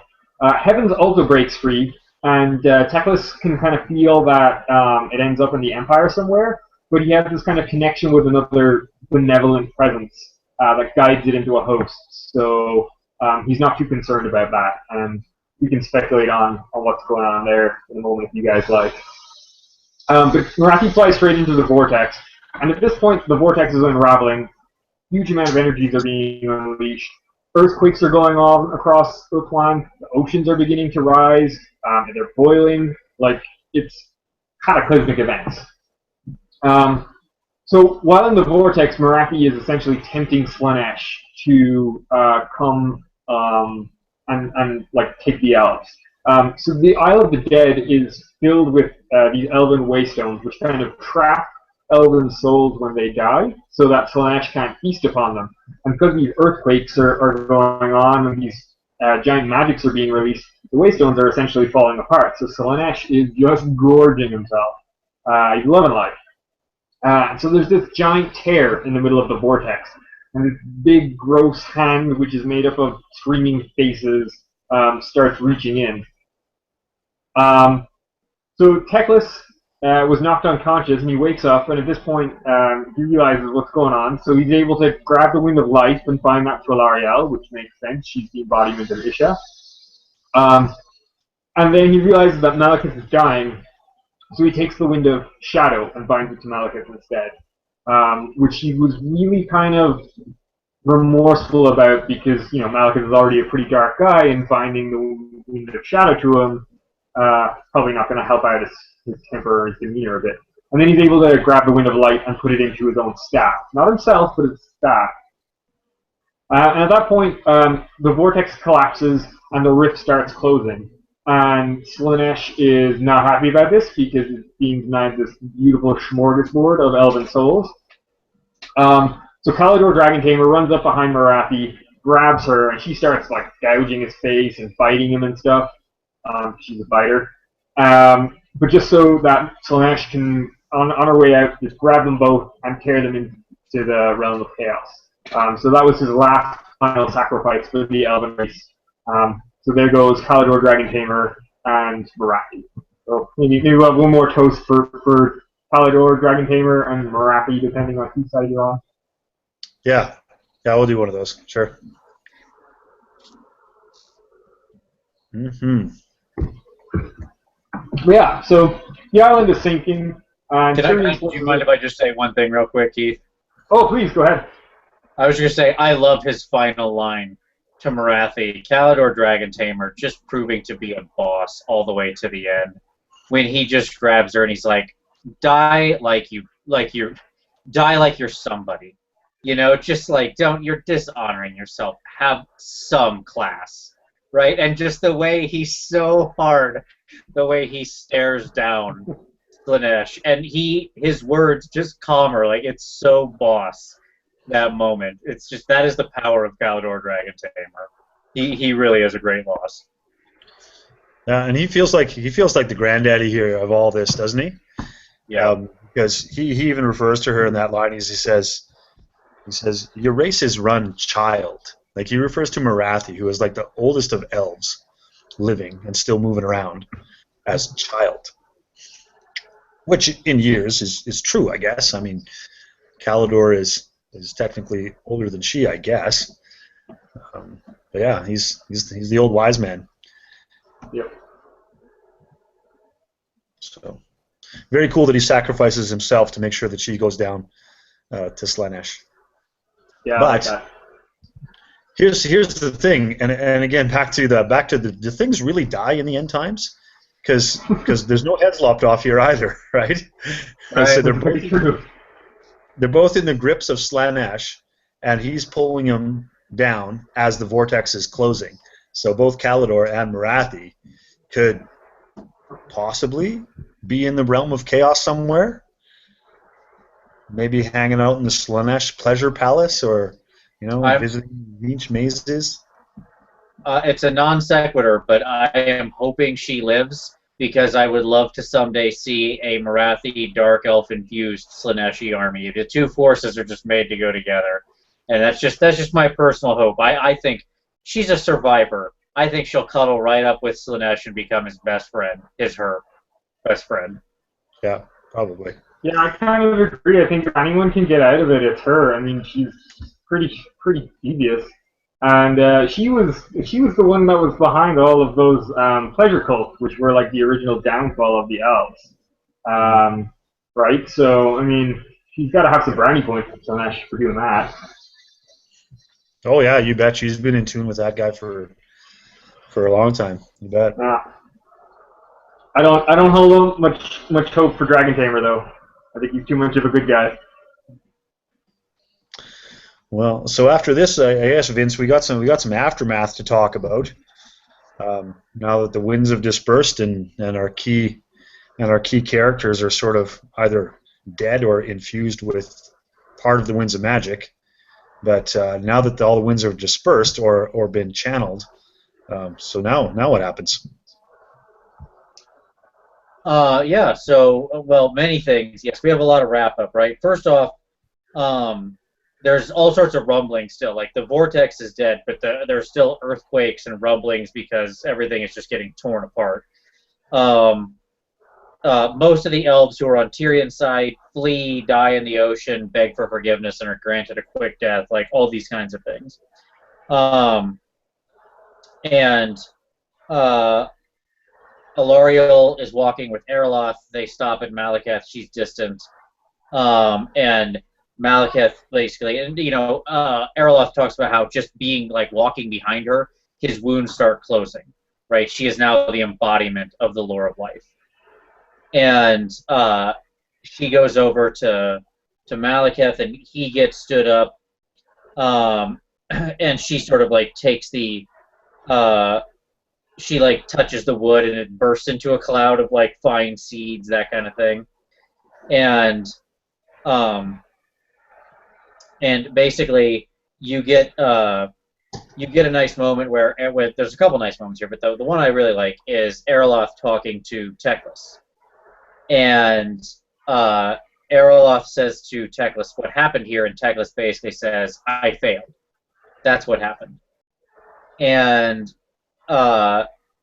Heavens also breaks free, and Teclis can kind of feel that it ends up in the Empire somewhere. But he has this kind of connection with another benevolent presence that guides it into a host. So he's not too concerned about that. And we can speculate on what's going on there in a moment if you guys like. But Morathi flies straight into the vortex. And at this point, the vortex is unraveling. Huge amount of energies are being unleashed. Earthquakes are going on across Ulthuan. The oceans are beginning to rise. They're boiling. Like, it's cataclysmic events. So while in the vortex, Morathi is essentially tempting Slaanesh to come and like take the elves. So the Isle of the Dead is filled with these elven waystones, which kind of trap elven souls when they die, so that Slaanesh can't feast upon them. And because these earthquakes are going on and these giant magics are being released, the waystones are essentially falling apart. So Slaanesh is just gorging himself. He's loving life. So there's this giant tear in the middle of the vortex, and this big, gross hand, which is made up of screaming faces, starts reaching in. So Teclis was knocked unconscious, and he wakes up, and at this point, he realizes what's going on, so he's able to grab the Wind of Life and find that for Lariel, which makes sense. She's the embodiment of Isha. And then he realizes that Malekith is dying, so he takes the Wind of Shadow and binds it to Malekith instead, which he was really kind of remorseful about because, Malekith is already a pretty dark guy, and binding the Wind of Shadow to him probably not going to help out his temper or his demeanor a bit. And then he's able to grab the Wind of Light and put it into his own staff. Not himself, but his staff. And at that point, the vortex collapses and the rift starts closing. And Slaanesh is not happy about this because it's being denied this beautiful smorgasbord of elven souls. So Caledor Dragon Tamer runs up behind Morathi, grabs her, and she starts like gouging his face and biting him and stuff. She's a biter. But just so that Slaanesh can, on her way out, just grab them both and tear them to the realm of chaos. So that was his last final sacrifice for the Elven race. So there goes Caledor, Dragon Tamer, and Morathi. So maybe we'll have one more toast for Caledor, Dragon Tamer, and Morathi, depending on whose side you're on. Yeah, we'll do one of those. Sure. Mm-hmm. Yeah, so the island is sinking. Do you mind if I just say one thing real quick, Keith? Oh, please, go ahead. I was going to say, I love his final line to Morathi, Caledor Dragon Tamer, just proving to be a boss all the way to the end. When he just grabs her and he's like, die like you're somebody. You know, just like, you're dishonoring yourself. Have some class, right? And just the way he's so hard, the way he stares down Slaanesh, and his words just calm her, like it's so boss. That moment, it's just that is the power of Caledor Dragon Tamer. He really is a great loss. Yeah, and he feels like the granddaddy here of all this, doesn't he? Yeah. Because he even refers to her in that line. He says, "Your race is run, child." Like he refers to Morathi, who is like the oldest of elves, living and still moving around, as child. Which in years is true, I guess. I mean, Caledor is technically older than she, I guess. But yeah, he's the old wise man. Yep. So very cool that he sacrifices himself to make sure that she goes down to Slaanesh. Yeah. But like here's the thing, and again back to the things really die in the end times, because there's no heads lopped off here either, right? So they're both in the grips of Slaanesh, and he's pulling them down as the vortex is closing. So both Caledor and Morathi could possibly be in the realm of chaos somewhere. Maybe hanging out in the Slaanesh pleasure palace, or visiting beach mazes. It's a non sequitur, but I am hoping she lives, because I would love to someday see a Morathi dark elf infused Slaaneshi army. The two forces are just made to go together, and that's just my personal hope. I think she's a survivor. I think she'll cuddle right up with Slaanesh and become his best friend. Her best friend. Yeah, probably. Yeah, I kind of agree. I think if anyone can get out of it, it's her. I mean, she's pretty devious. And she was the one that was behind all of those pleasure cults, which were like the original downfall of the elves. Right? So, I mean, she's got to have some brownie points for doing that. Oh yeah, you bet. She's been in tune with that guy for a long time. You bet. I don't hold much hope for Dragon Tamer though. I think he's too much of a good guy. Well, so after this, I guess, Vince, we got some aftermath to talk about. Now that the winds have dispersed and our key characters are sort of either dead or infused with part of the winds of magic. But now that all the winds have dispersed or been channeled, so now what happens? Yeah. So many things. Yes, we have a lot of wrap up. Right. First off, there's all sorts of rumbling still. Like the vortex is dead, but there's still earthquakes and rumblings because everything is just getting torn apart. Most of the elves who are on Tyrion's side flee, die in the ocean, beg for forgiveness, and are granted a quick death. Like all these kinds of things. Alariel is walking with Erloth. They stop at Malekith. She's distant. And Malekith basically, and Erloth talks about how just being like walking behind her, his wounds start closing. Right? She is now the embodiment of the lore of life. And she goes over to Malekith, and he gets stood up. And she sort of like takes the she like touches the wood and it bursts into a cloud of like fine seeds, that kind of thing. And basically you get a nice moment where there's a couple nice moments here, but the one I really like is Erloth talking to Teclis. And Erloth says to Teclis, "What happened here?" And Teclis basically says, "I failed. That's what happened." And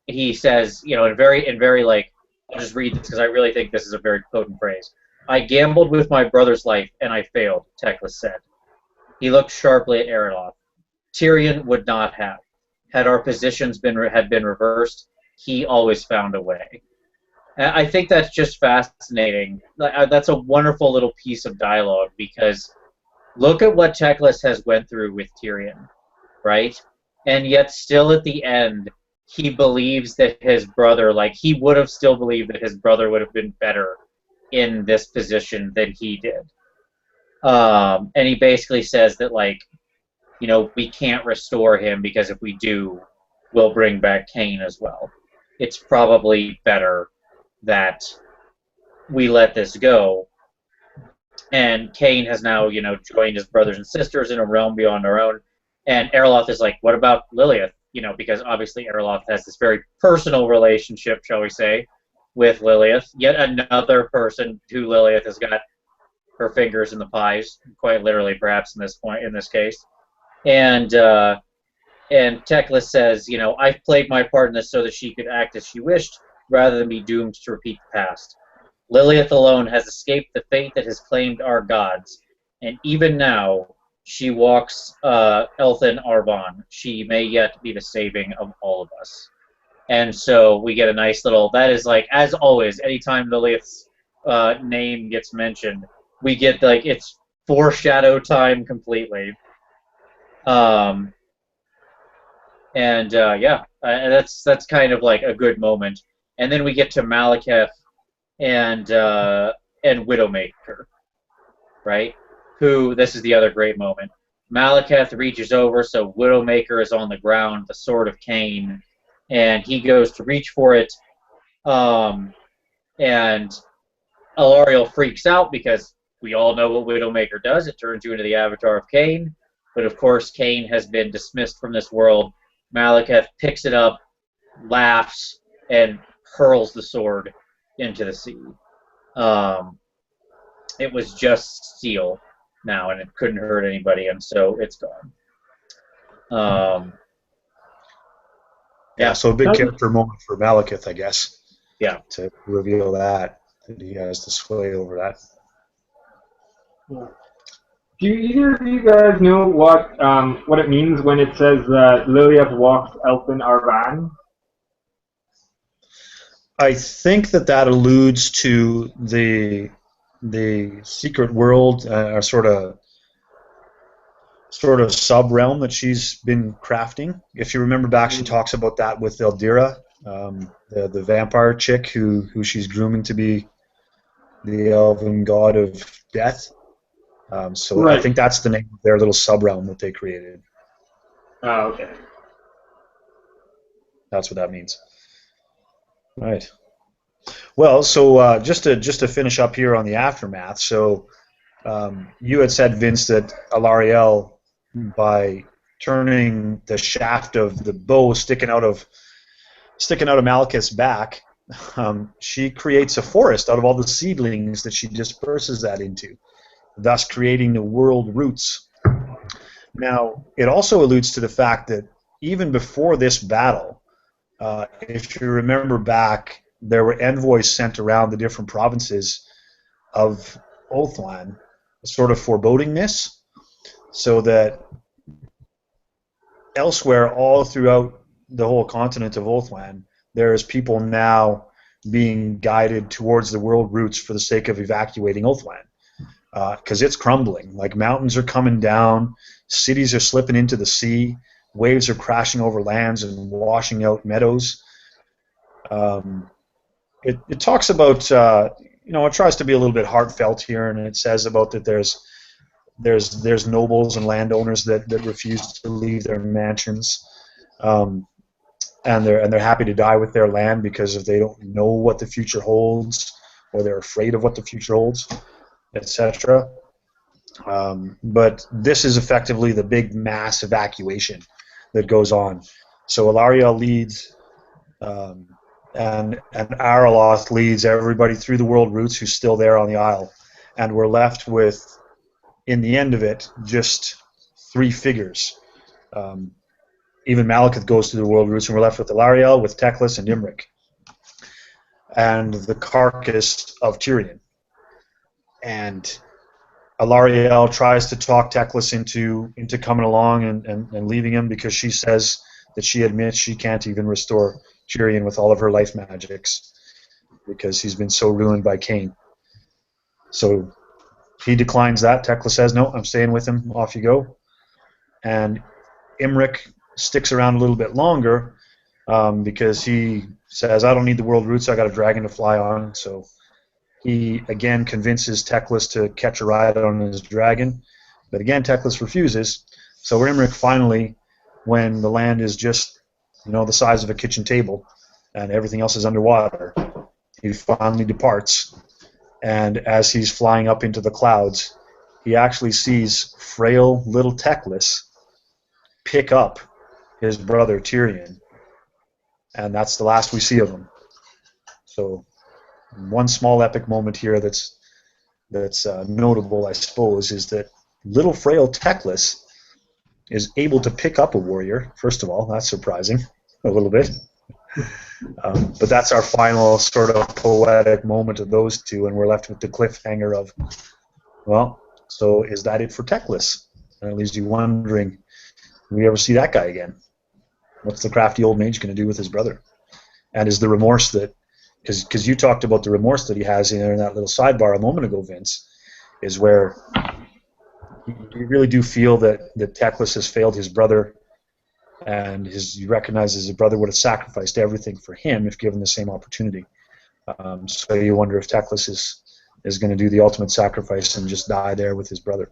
he says, in very like, I'll just read this because I really think this is a very potent phrase. "I gambled with my brother's life and I failed," Teclis said. He looked sharply at Erloth. "Tyrion would not have. Had our positions been reversed, he always found a way." And I think that's just fascinating. That's a wonderful little piece of dialogue because look at what Teclis has went through with Tyrion, right? And yet still at the end, he believes that his brother, like he would have still believed that his brother would have been better in this position than he did. And he basically says that, like, we can't restore him because if we do, we'll bring back Khaine as well. It's probably better that we let this go. And Khaine has now, joined his brothers and sisters in a realm beyond our own. And Erloth is like, what about Lilith? Because obviously Erloth has this very personal relationship, shall we say, with Lilith. Yet another person who Lilith has got her fingers in the pies, quite literally, perhaps in this case. And Teclis says, I've played my part in this so that she could act as she wished, rather than be doomed to repeat the past. Lilith alone has escaped the fate that has claimed our gods, and even now, she walks Elthan Arban. She may yet be the saving of all of us. And so we get a nice little, that is like, as always, anytime Lilith's name gets mentioned, we get, like, it's foreshadow time completely. That's kind of like a good moment. And then we get to Malekith and Widowmaker, right? Who, this is the other great moment. Malekith reaches over, so Widowmaker is on the ground, the sword of Khaine, and he goes to reach for it, and Alariel freaks out because we all know what Widowmaker does. It turns you into the avatar of Khaine, but of course Khaine has been dismissed from this world. Malekith picks it up, laughs, and hurls the sword into the sea. It was just steel now, and it couldn't hurt anybody, and so it's gone. So a big character moment for Malekith, I guess. Yeah. To reveal that he has the sway over that. Yeah. Do either of you guys know what it means when it says that Lilith walks Elfin Arvan? I think that alludes to the secret world, or sort of sub-realm that she's been crafting. If you remember back, she talks about that with Eldira, the vampire chick who she's grooming to be the elven god of death. Right. I think that's the name of their little sub-realm that they created. Oh, okay. That's what that means. Right. Well, so just to finish up here on the aftermath. So you had said, Vince, that Alariel, by turning the shaft of the bow sticking out of Malekith's back, she creates a forest out of all the seedlings that she disperses that into, thus creating the world roots. Now, it also alludes to the fact that even before this battle, if you remember back, there were envoys sent around the different provinces of Ulthuan, sort of foreboding this, so that elsewhere, all throughout the whole continent of Ulthuan, there is people now being guided towards the world roots for the sake of evacuating Ulthuan. Because it's crumbling. Like, mountains are coming down, cities are slipping into the sea, waves are crashing over lands and washing out meadows. It talks about, it tries to be a little bit heartfelt here, and it says about that there's nobles and landowners that refuse to leave their mansions, and they're happy to die with their land because if they don't know what the future holds, or they're afraid of what the future holds, etc. But this is effectively the big mass evacuation that goes on. So Alariel leads, and Araloth leads everybody through the world roots who's still there on the Isle, and we're left with, in the end of it, just 3 figures. Even Malekith goes to the world roots, and we're left with Alarielle, with Teclis, and Imric, and the carcass of Tyrion. And Alarielle tries to talk Teclis into coming along and leaving him, because she says that she admits she can't even restore Tyrion with all of her life magics, because he's been so ruined by Khaine. So he declines that. Teclis says, no, I'm staying with him. Off you go. And Imric sticks around a little bit longer, because he says, I don't need the world roots, I got a dragon to fly on. So he again convinces Teclis to catch a ride on his dragon. But again, Teclis refuses. So Imric finally, when the land is just, the size of a kitchen table and everything else is underwater, he finally departs. And as he's flying up into the clouds, he actually sees frail little Teclis pick up his brother Tyrion, and that's the last we see of him. So one small epic moment here that's notable, I suppose, is that little frail Teclis is able to pick up a warrior. First of all, that's surprising a little bit. But that's our final sort of poetic moment of those two, and we're left with the cliffhanger of, well, so is that it for Teclis? And it leaves you wondering, will we ever see that guy again? What's the crafty old mage going to do with his brother? And is the remorse that, because you talked about the remorse that he has in there in that little sidebar a moment ago, Vince, is where you really do feel that Teclis has failed his brother, and he recognizes his brother would have sacrificed everything for him if given the same opportunity. So you wonder if Teclis is going to do the ultimate sacrifice and just die there with his brother.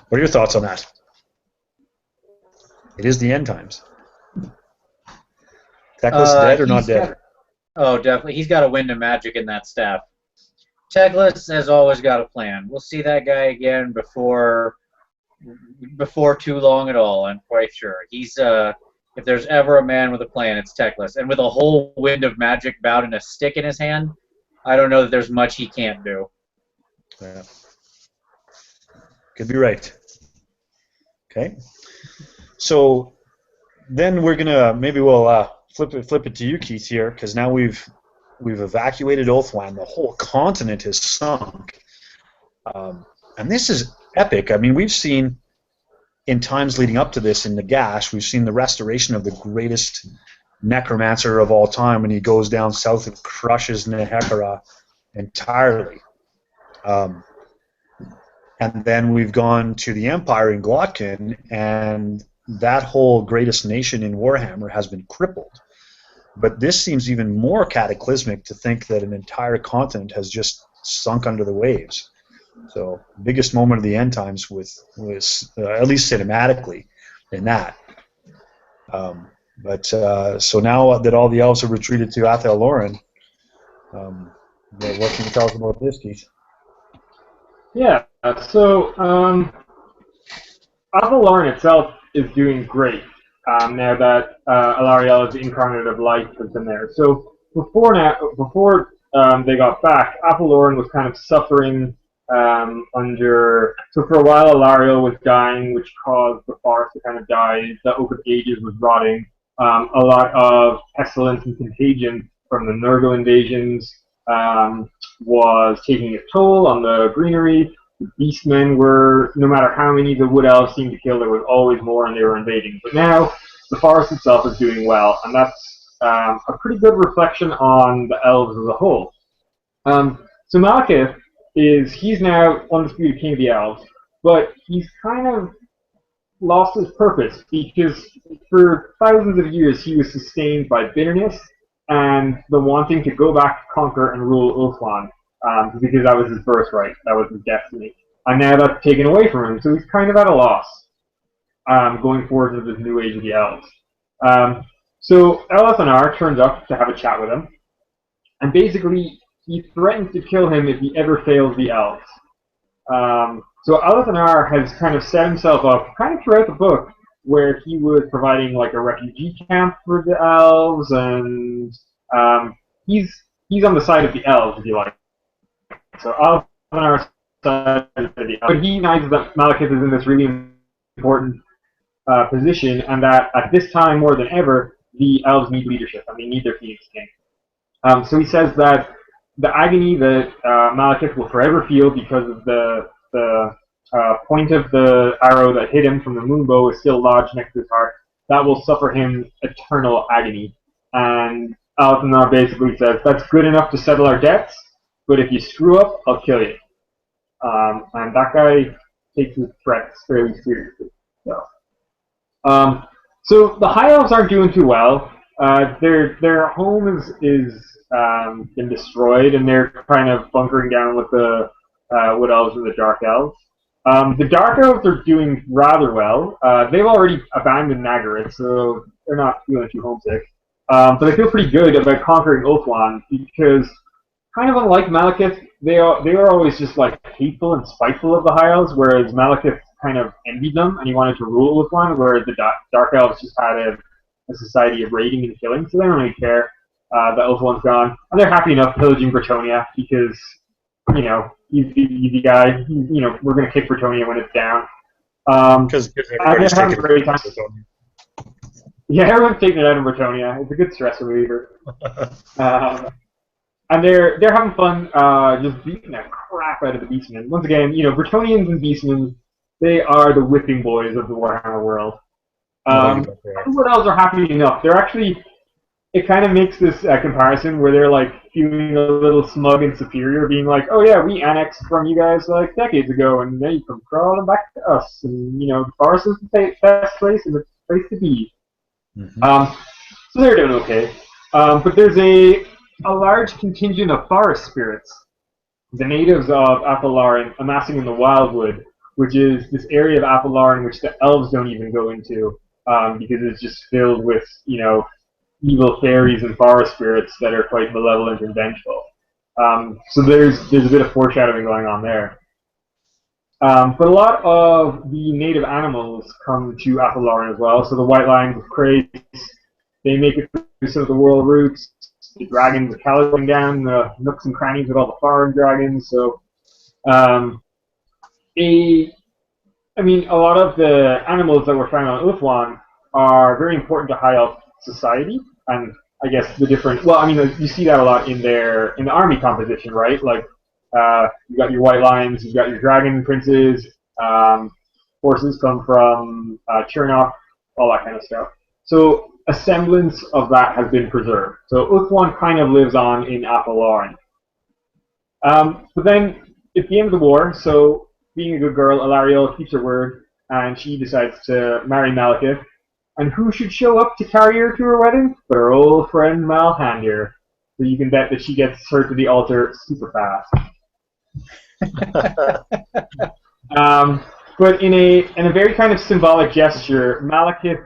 What are your thoughts on that? It is the end times. Teclis dead or not dead? Definitely. He's got a wind of magic in that staff. Teclis has always got a plan. We'll see that guy again before too long at all, I'm quite sure. He's if there's ever a man with a plan, it's Teclis. And with a whole wind of magic bound and a stick in his hand, I don't know that there's much he can't do. Yeah. Could be right. Okay. So then we're gonna we'll flip it to you, Keith, here, because now we've evacuated Ulthuan. The whole continent has sunk, and this is epic. I mean, we've seen in times leading up to this in Nagash, we've seen the restoration of the greatest necromancer of all time when he goes down south and crushes Nehekara entirely. And then we've gone to the Empire in Glotkin, and that whole greatest nation in Warhammer has been crippled. But this seems even more cataclysmic to think that an entire continent has just sunk under the waves. So, biggest moment of the end times was at least cinematically, in that. So now that all the elves have retreated to Athel Loren, what can you tell us about this, Keith? Yeah, so Athel Loren itself is doing great now that Alarielle's incarnate of light has been there. So before they got back, Athel Loren was kind of suffering under. So for a while, Alarielle was dying, which caused the forest to kind of die. The Oak of Ages was rotting. A lot of pestilence and contagion from the Nurgle invasions was taking a toll on the greenery. The beastmen were, no matter how many the wood elves seemed to kill, there was always more, and they were invading. But now the forest itself is doing well, and that's a pretty good reflection on the elves as a whole. So Malekith he's now undisputed king of the elves, but he's kind of lost his purpose, because for thousands of years he was sustained by bitterness and the wanting to go back to conquer and rule Ulthuan, because that was his birthright, that was his destiny. And now that's taken away from him, so he's kind of at a loss going forward into this new age of the elves. So Elthuan turns up to have a chat with him, and basically he threatens to kill him if he ever fails the elves. So Elthuan has kind of set himself up, kind of throughout the book, where he was providing like a refugee camp for the elves, and he's on the side of the elves, if you like. So elves on our side, but he recognizes that Malekith is in this really important position, and that at this time more than ever, the elves need leadership and they need their Phoenix King. So he says that the agony that Malekith will forever feel because of the point of the arrow that hit him from the moonbow is still lodged next to his heart. That will suffer him eternal agony. And Althanar basically says, that's good enough to settle our debts, but if you screw up, I'll kill you. And that guy takes his threats fairly seriously. So the High Elves aren't doing too well. Their home is been destroyed, and they're kind of bunkering down with the Wood Elves and the Dark Elves. The Dark Elves are doing rather well. They've already abandoned Nagarythe, so they're not feeling too homesick. But they feel pretty good about conquering Ulthuan because, kind of unlike Malekith, they were always just like hateful and spiteful of the High Elves, whereas Malekith kind of envied them and he wanted to rule Ulthuan, whereas the Dark Elves just had a society of raiding and killing, so they don't really care that Ulthuan's gone, and they're happy enough pillaging Bretonnia because, you know, easy guy. You know, we're gonna kick Bretonnia when it's down. Because everybody's taking great time. Yeah, everyone's taking it out in Bretonnia. It's a good stress reliever. And they're having fun just beating the crap out of the Beastmen. Once again, you know, Bretonnians and Beastmen, they are the whipping boys of the Warhammer world. What else are happy enough? They're actually, it kind of makes this comparison where they're like feeling a little smug and superior, being like, oh yeah, we annexed from you guys like decades ago, and now you come crawling back to us, and you know, the forest is the best place and the place to be. Mm-hmm. So they're doing okay. But there's a large contingent of forest spirits, the natives of Athel Loren, amassing in the Wildwood, which is this area of Athel Loren which the elves don't even go into, because it's just filled with, you know, evil fairies and forest spirits that are quite malevolent and vengeful. So there's a bit of foreshadowing going on there. But a lot of the native animals come to Athel Loren as well. So the white lions of Crace, they make it through some of the world routes. The dragons are Caledor down the nooks and crannies with all the foreign dragons. So, I mean, a lot of the animals that were found on Ulthuan are very important to High Elf society, and I guess the different. Well, I mean, you see that a lot in the army composition, right? Like, you got your white lions, you got your dragon princes, forces come from Chernoff, all that kind of stuff. So a semblance of that has been preserved. So Ulthuan kind of lives on in Athel Loren. But then, at the end of the war, so being a good girl, Alarielle keeps her word, and she decides to marry Malekith. And who should show up to carry her to her wedding? But her old friend Malhandir. So you can bet that she gets her to the altar super fast. But in a very kind of symbolic gesture, Malekith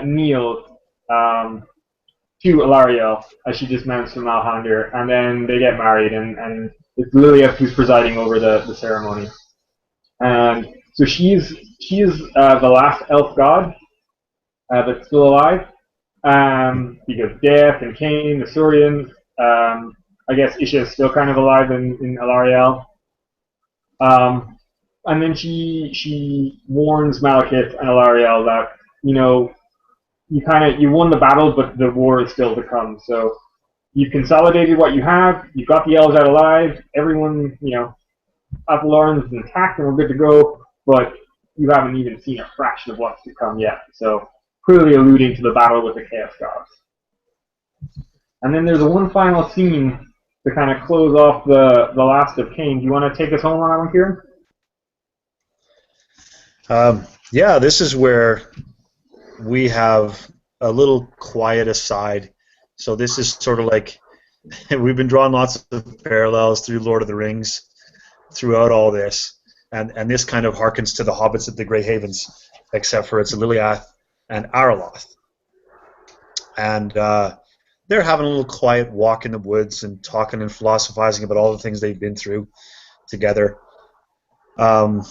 kneels to Alarielle as she dismounts from Malhandir, and then they get married, and it's Lilith who's presiding over the ceremony. And so she is the last elf god that's still alive, because Death and Khaine, the Saurians, I guess Isha is still kind of alive in Alarielle. And then she warns Malekith and Alarielle that, you know, you won the battle, but the war is still to come. So you've consolidated what you have. You've got the elves out alive. Everyone, you know, Athel Loren is intact and we're good to go. But you haven't even seen a fraction of what's to come yet. So clearly alluding to the battle with the Chaos Gods. And then there's one final scene to kind of close off the last of Khaine. Do you want to take us home on that one, Kieran? Yeah, this is where we have a little quiet aside. So this is sort of like, we've been drawing lots of parallels through Lord of the Rings throughout all this, and this kind of harkens to the Hobbits at the Grey Havens, except for it's Liliath and Araloth. And they're having a little quiet walk in the woods and talking and philosophizing about all the things they've been through together. And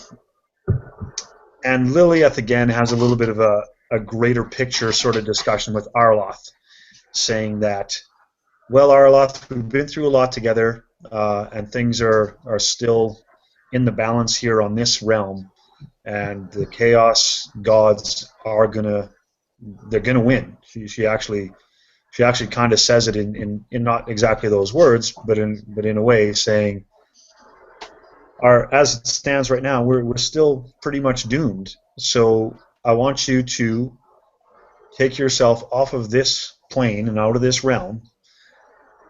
Liliath, again, has a little bit of a greater picture sort of discussion with Araloth, saying that, well, Araloth, we've been through a lot together. and things are still in the balance here on this realm, and the chaos gods are gonna win. She actually kind of says it in not exactly those words, but in a way saying, as it stands right now, we're still pretty much doomed. So I want you to take yourself off of this plane and out of this realm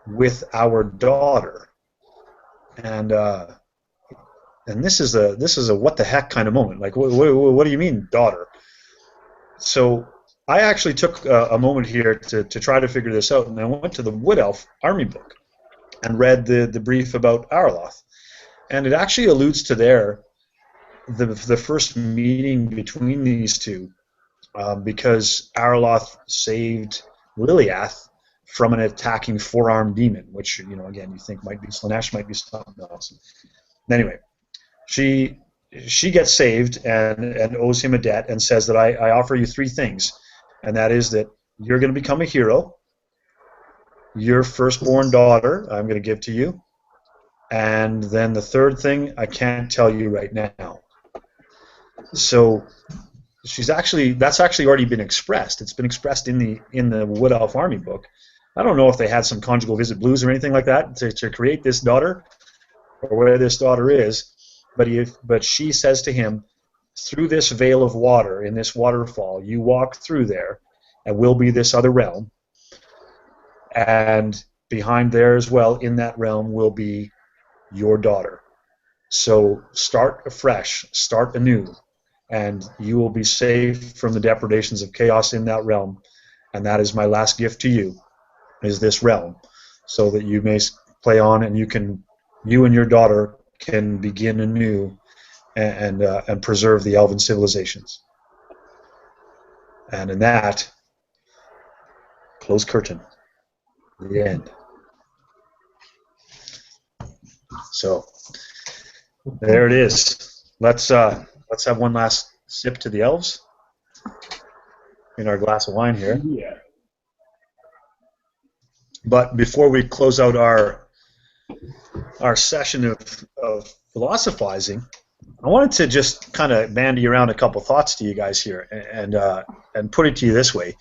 with our daughter. And this is a what the heck kind of moment. Like, what do you mean, daughter? So I actually took a moment here to try to figure this out, and I went to the Wood Elf Army book and read the brief about Arloth. And it actually alludes to the first meeting between these two, because Arloth saved Liliath from an attacking four-armed demon, which, again, you think might be Slaanesh, might be something else. Anyway, she gets saved and owes him a debt and says that I offer you three things, and that is that you're going to become a hero, your firstborn daughter I'm going to give to you, and then the third thing I can't tell you right now. So that's actually already been expressed. It's been expressed in the Wood Elf Army book. I don't know if they had some conjugal visit blues or anything like that to create this daughter, or where this daughter is, but she says to him, through this veil of water, in this waterfall, you walk through there, and will be this other realm, and behind there as well, in that realm, will be your daughter. So start afresh, start anew, and you will be safe from the depredations of chaos in that realm, and that is my last gift to you, is this realm, so that you may play on, and you and your daughter can begin anew and preserve the elven civilizations. And in that, close curtain, the end. So there it is. Let's have one last sip to the elves in our glass of wine here. Yeah. But before we close out our session of philosophizing, I wanted to just kind of bandy around a couple thoughts to you guys here, and put it to you this way: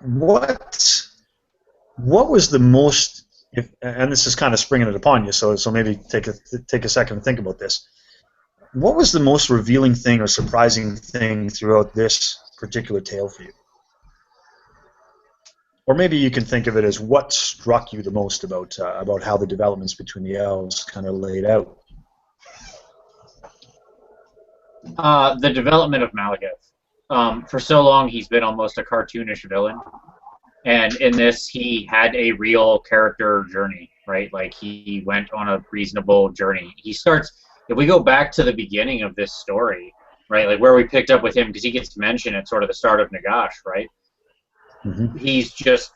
what was the most, and this is kind of springing it upon you, so maybe take a second to think about this. What was the most revealing thing or surprising thing throughout this particular tale for you? Or maybe you can think of it as what struck you the most about how the developments between the elves kind of laid out. The development of Malekith. For so long, he's been almost a cartoonish villain, and in this, he had a real character journey, right? Like, he went on a reasonable journey. He starts, if we go back to the beginning of this story, right, like where we picked up with him, because he gets mentioned at sort of the start of Nagash, right? Mm-hmm. He's just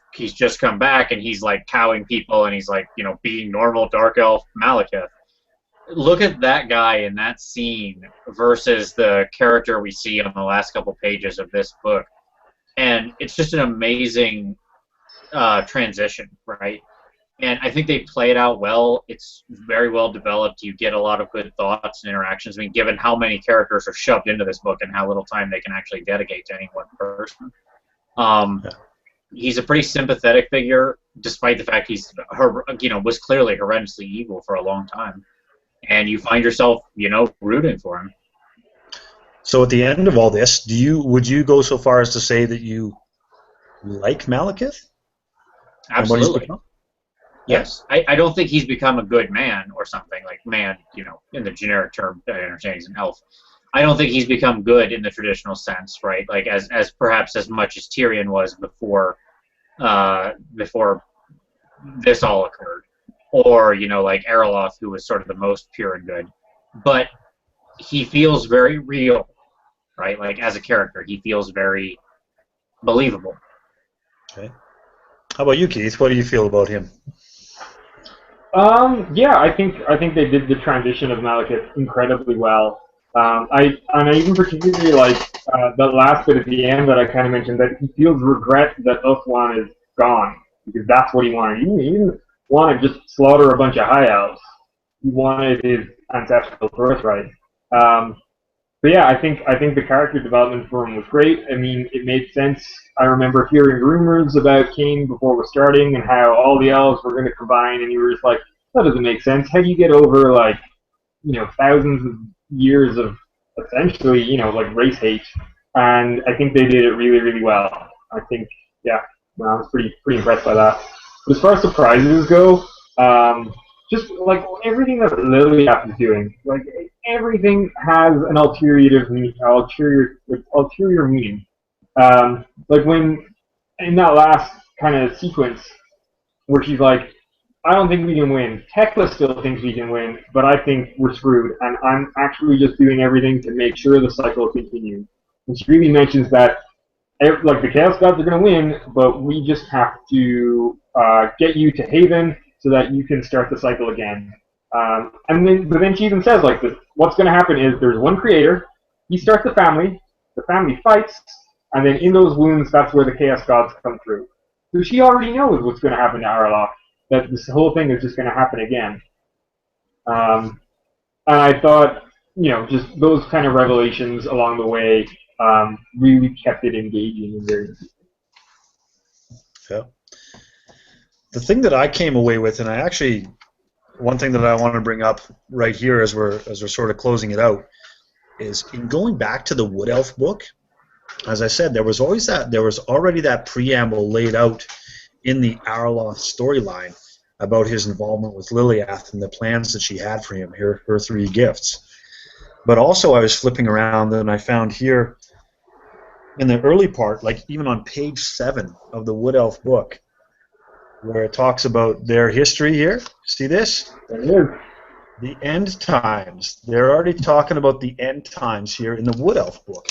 come back, and he's like cowing people, and he's like, being normal dark elf Malekith. Look at that guy in that scene versus the character we see on the last couple pages of this book, and it's just an amazing transition, right? And I think they play it out well. It's very well developed. You get a lot of good thoughts and interactions. I mean, given how many characters are shoved into this book and how little time they can actually dedicate to any one person. He's a pretty sympathetic figure, despite the fact he's, was clearly horrendously evil for a long time. And you find yourself, rooting for him. So at the end of all this, would you go so far as to say that you like Malekith? Absolutely. Yes. I don't think he's become a good man or something, like man, in the generic term, I understand he's an elf. I don't think he's become good in the traditional sense, right? Like as perhaps as much as Tyrion was before this all occurred. Or, like Arloth, who was sort of the most pure and good. But he feels very real, right? Like, as a character, he feels very believable. Okay. How about you, Keith? What do you feel about him? Yeah, I think they did the transition of Malekith incredibly well. I even particularly like the last bit at the end that I kind of mentioned, that he feels regret that Ulthuan is gone, because that's what he wanted. Even want to just slaughter a bunch of high elves. He wanted his ancestral birthright. But yeah, I think the character development for him was great. I mean, it made sense. I remember hearing rumors about Khaine before we're starting and how all the elves were going to combine, and you were just like, that doesn't make sense. How do you get over like, thousands of years of essentially, like race hate? And I think they did it really, really well. I think, yeah, well, I was pretty impressed by that. But as far as surprises go, just like everything that Liliath is doing, like everything has an ulterior meaning. Like when in that last kind of sequence where she's like, I don't think we can win. Tekla still thinks we can win, but I think we're screwed, and I'm actually just doing everything to make sure the cycle continues. And she really mentions that, like, the Chaos Gods are going to win, but we just have to get you to Haven so that you can start the cycle again. But then she even says, like, what's going to happen is there's one creator, he starts the family fights, and then in those wounds, that's where the Chaos Gods come through. So she already knows what's going to happen to Arlock, that this whole thing is just going to happen again. And I thought, just those kind of revelations along the way really kept it engaging and very interesting. Yeah. The thing that I came away with, and one thing that I want to bring up right here as we're sort of closing it out, is in going back to the Wood Elf book. As I said, there was already that preamble laid out in the Arloth storyline about his involvement with Liliath and the plans that she had for him, her 3 gifts. But also I was flipping around and I found here in the early part, like even on page 7 of the Wood Elf book, where it talks about their history here. See this? There it is. The end times. They're already talking about the end times here in the Wood Elf book.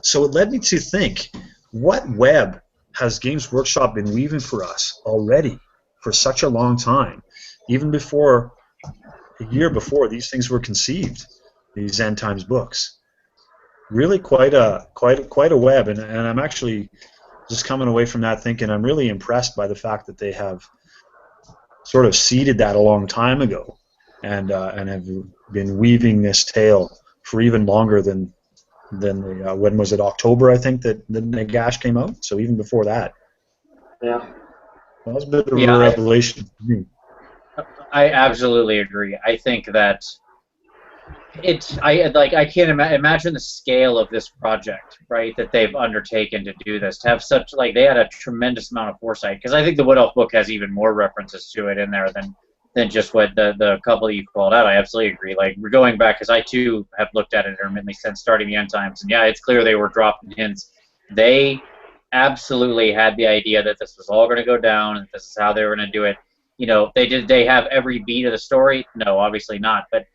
So it led me to think, what web has Games Workshop been weaving for us already for such a long time? Even before, a year before these things were conceived, these end times books. Really quite a web, and I'm actually just coming away from that thinking I'm really impressed by the fact that they have sort of seeded that a long time ago, and have been weaving this tale for even longer than when was it, October, I think, that the Nagash came out? So even before that. Yeah. That was a bit of a revelation for me. I absolutely agree. I think that I can't imagine the scale of this project, right, that they've undertaken to do this, to have such, like, they had a tremendous amount of foresight, because I think the Wood Elf book has even more references to it in there than just what the couple that you called out. I absolutely agree. Like, we're going back, because I too have looked at it intermittently since starting the end times, and yeah, it's clear they were dropping hints. They absolutely had the idea that this was all going to go down and this is how they were going to do it. They have every beat of the story? No, obviously not, but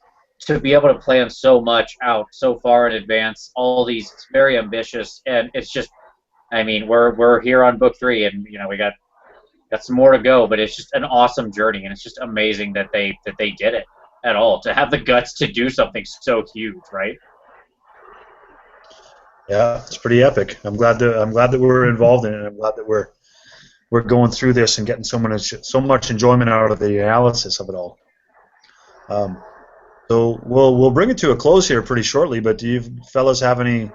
to be able to plan so much out so far in advance, all these, it's very ambitious, and it's just, I mean, we're here on book 3, and we got some more to go, but it's just an awesome journey, and it's just amazing that they did it at all, to have the guts to do something so huge, right? Yeah, it's pretty epic. I'm glad that we're involved in it. I'm glad that we're going through this and getting so much enjoyment out of the analysis of it all. So we'll bring it to a close here pretty shortly, but do you fellas have any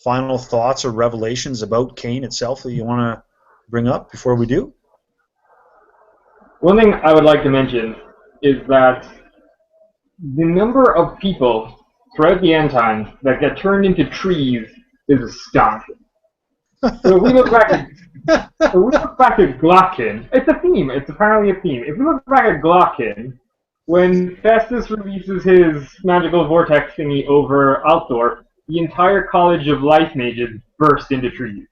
final thoughts or revelations about Khaine itself that you want to bring up before we do? One thing I would like to mention is that the number of people throughout the end times that get turned into trees is astonishing. So if we look back at Glockin, it's a theme. It's apparently a theme. If we look back at Glockin, when Festus releases his magical vortex thingy over Ulthuan, the entire College of Life Mages burst into trees.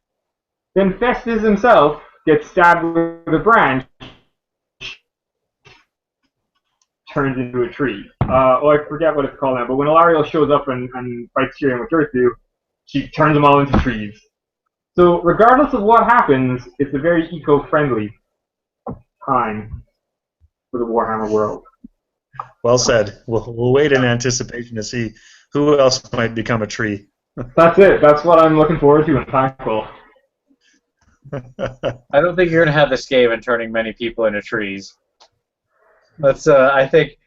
Then Festus himself gets stabbed with a branch, turns into a tree. I forget what it's called now, but when Alariel shows up and fights Tyrion with Urthu, she turns them all into trees. So regardless of what happens, it's a very eco-friendly time for the Warhammer world. Well said. We'll wait in anticipation to see who else might become a tree. That's it. That's what I'm looking forward to and thankful. I don't think you're going to have this game in turning many people into trees. Let's. I think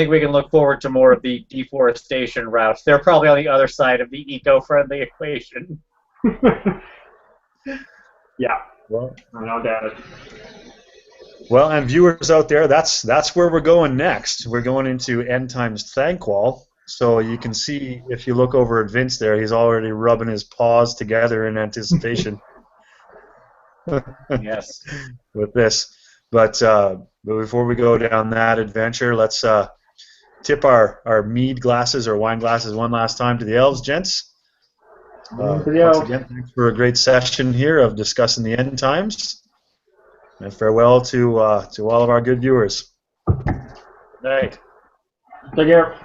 we can look forward to more of the deforestation routes. They're probably on the other side of the eco-friendly equation. Yeah, Well, no doubt. well, and viewers out there, that's where we're going next. We're going into End Times Thanquol. So you can see, if you look over at Vince there, he's already rubbing his paws together in anticipation Yes. with this. But before we go down that adventure, let's tip our mead glasses or wine glasses one last time to the elves, gents. Once again, thanks for a great session here of discussing the end times. And farewell to all of our good viewers. Good night. Take care.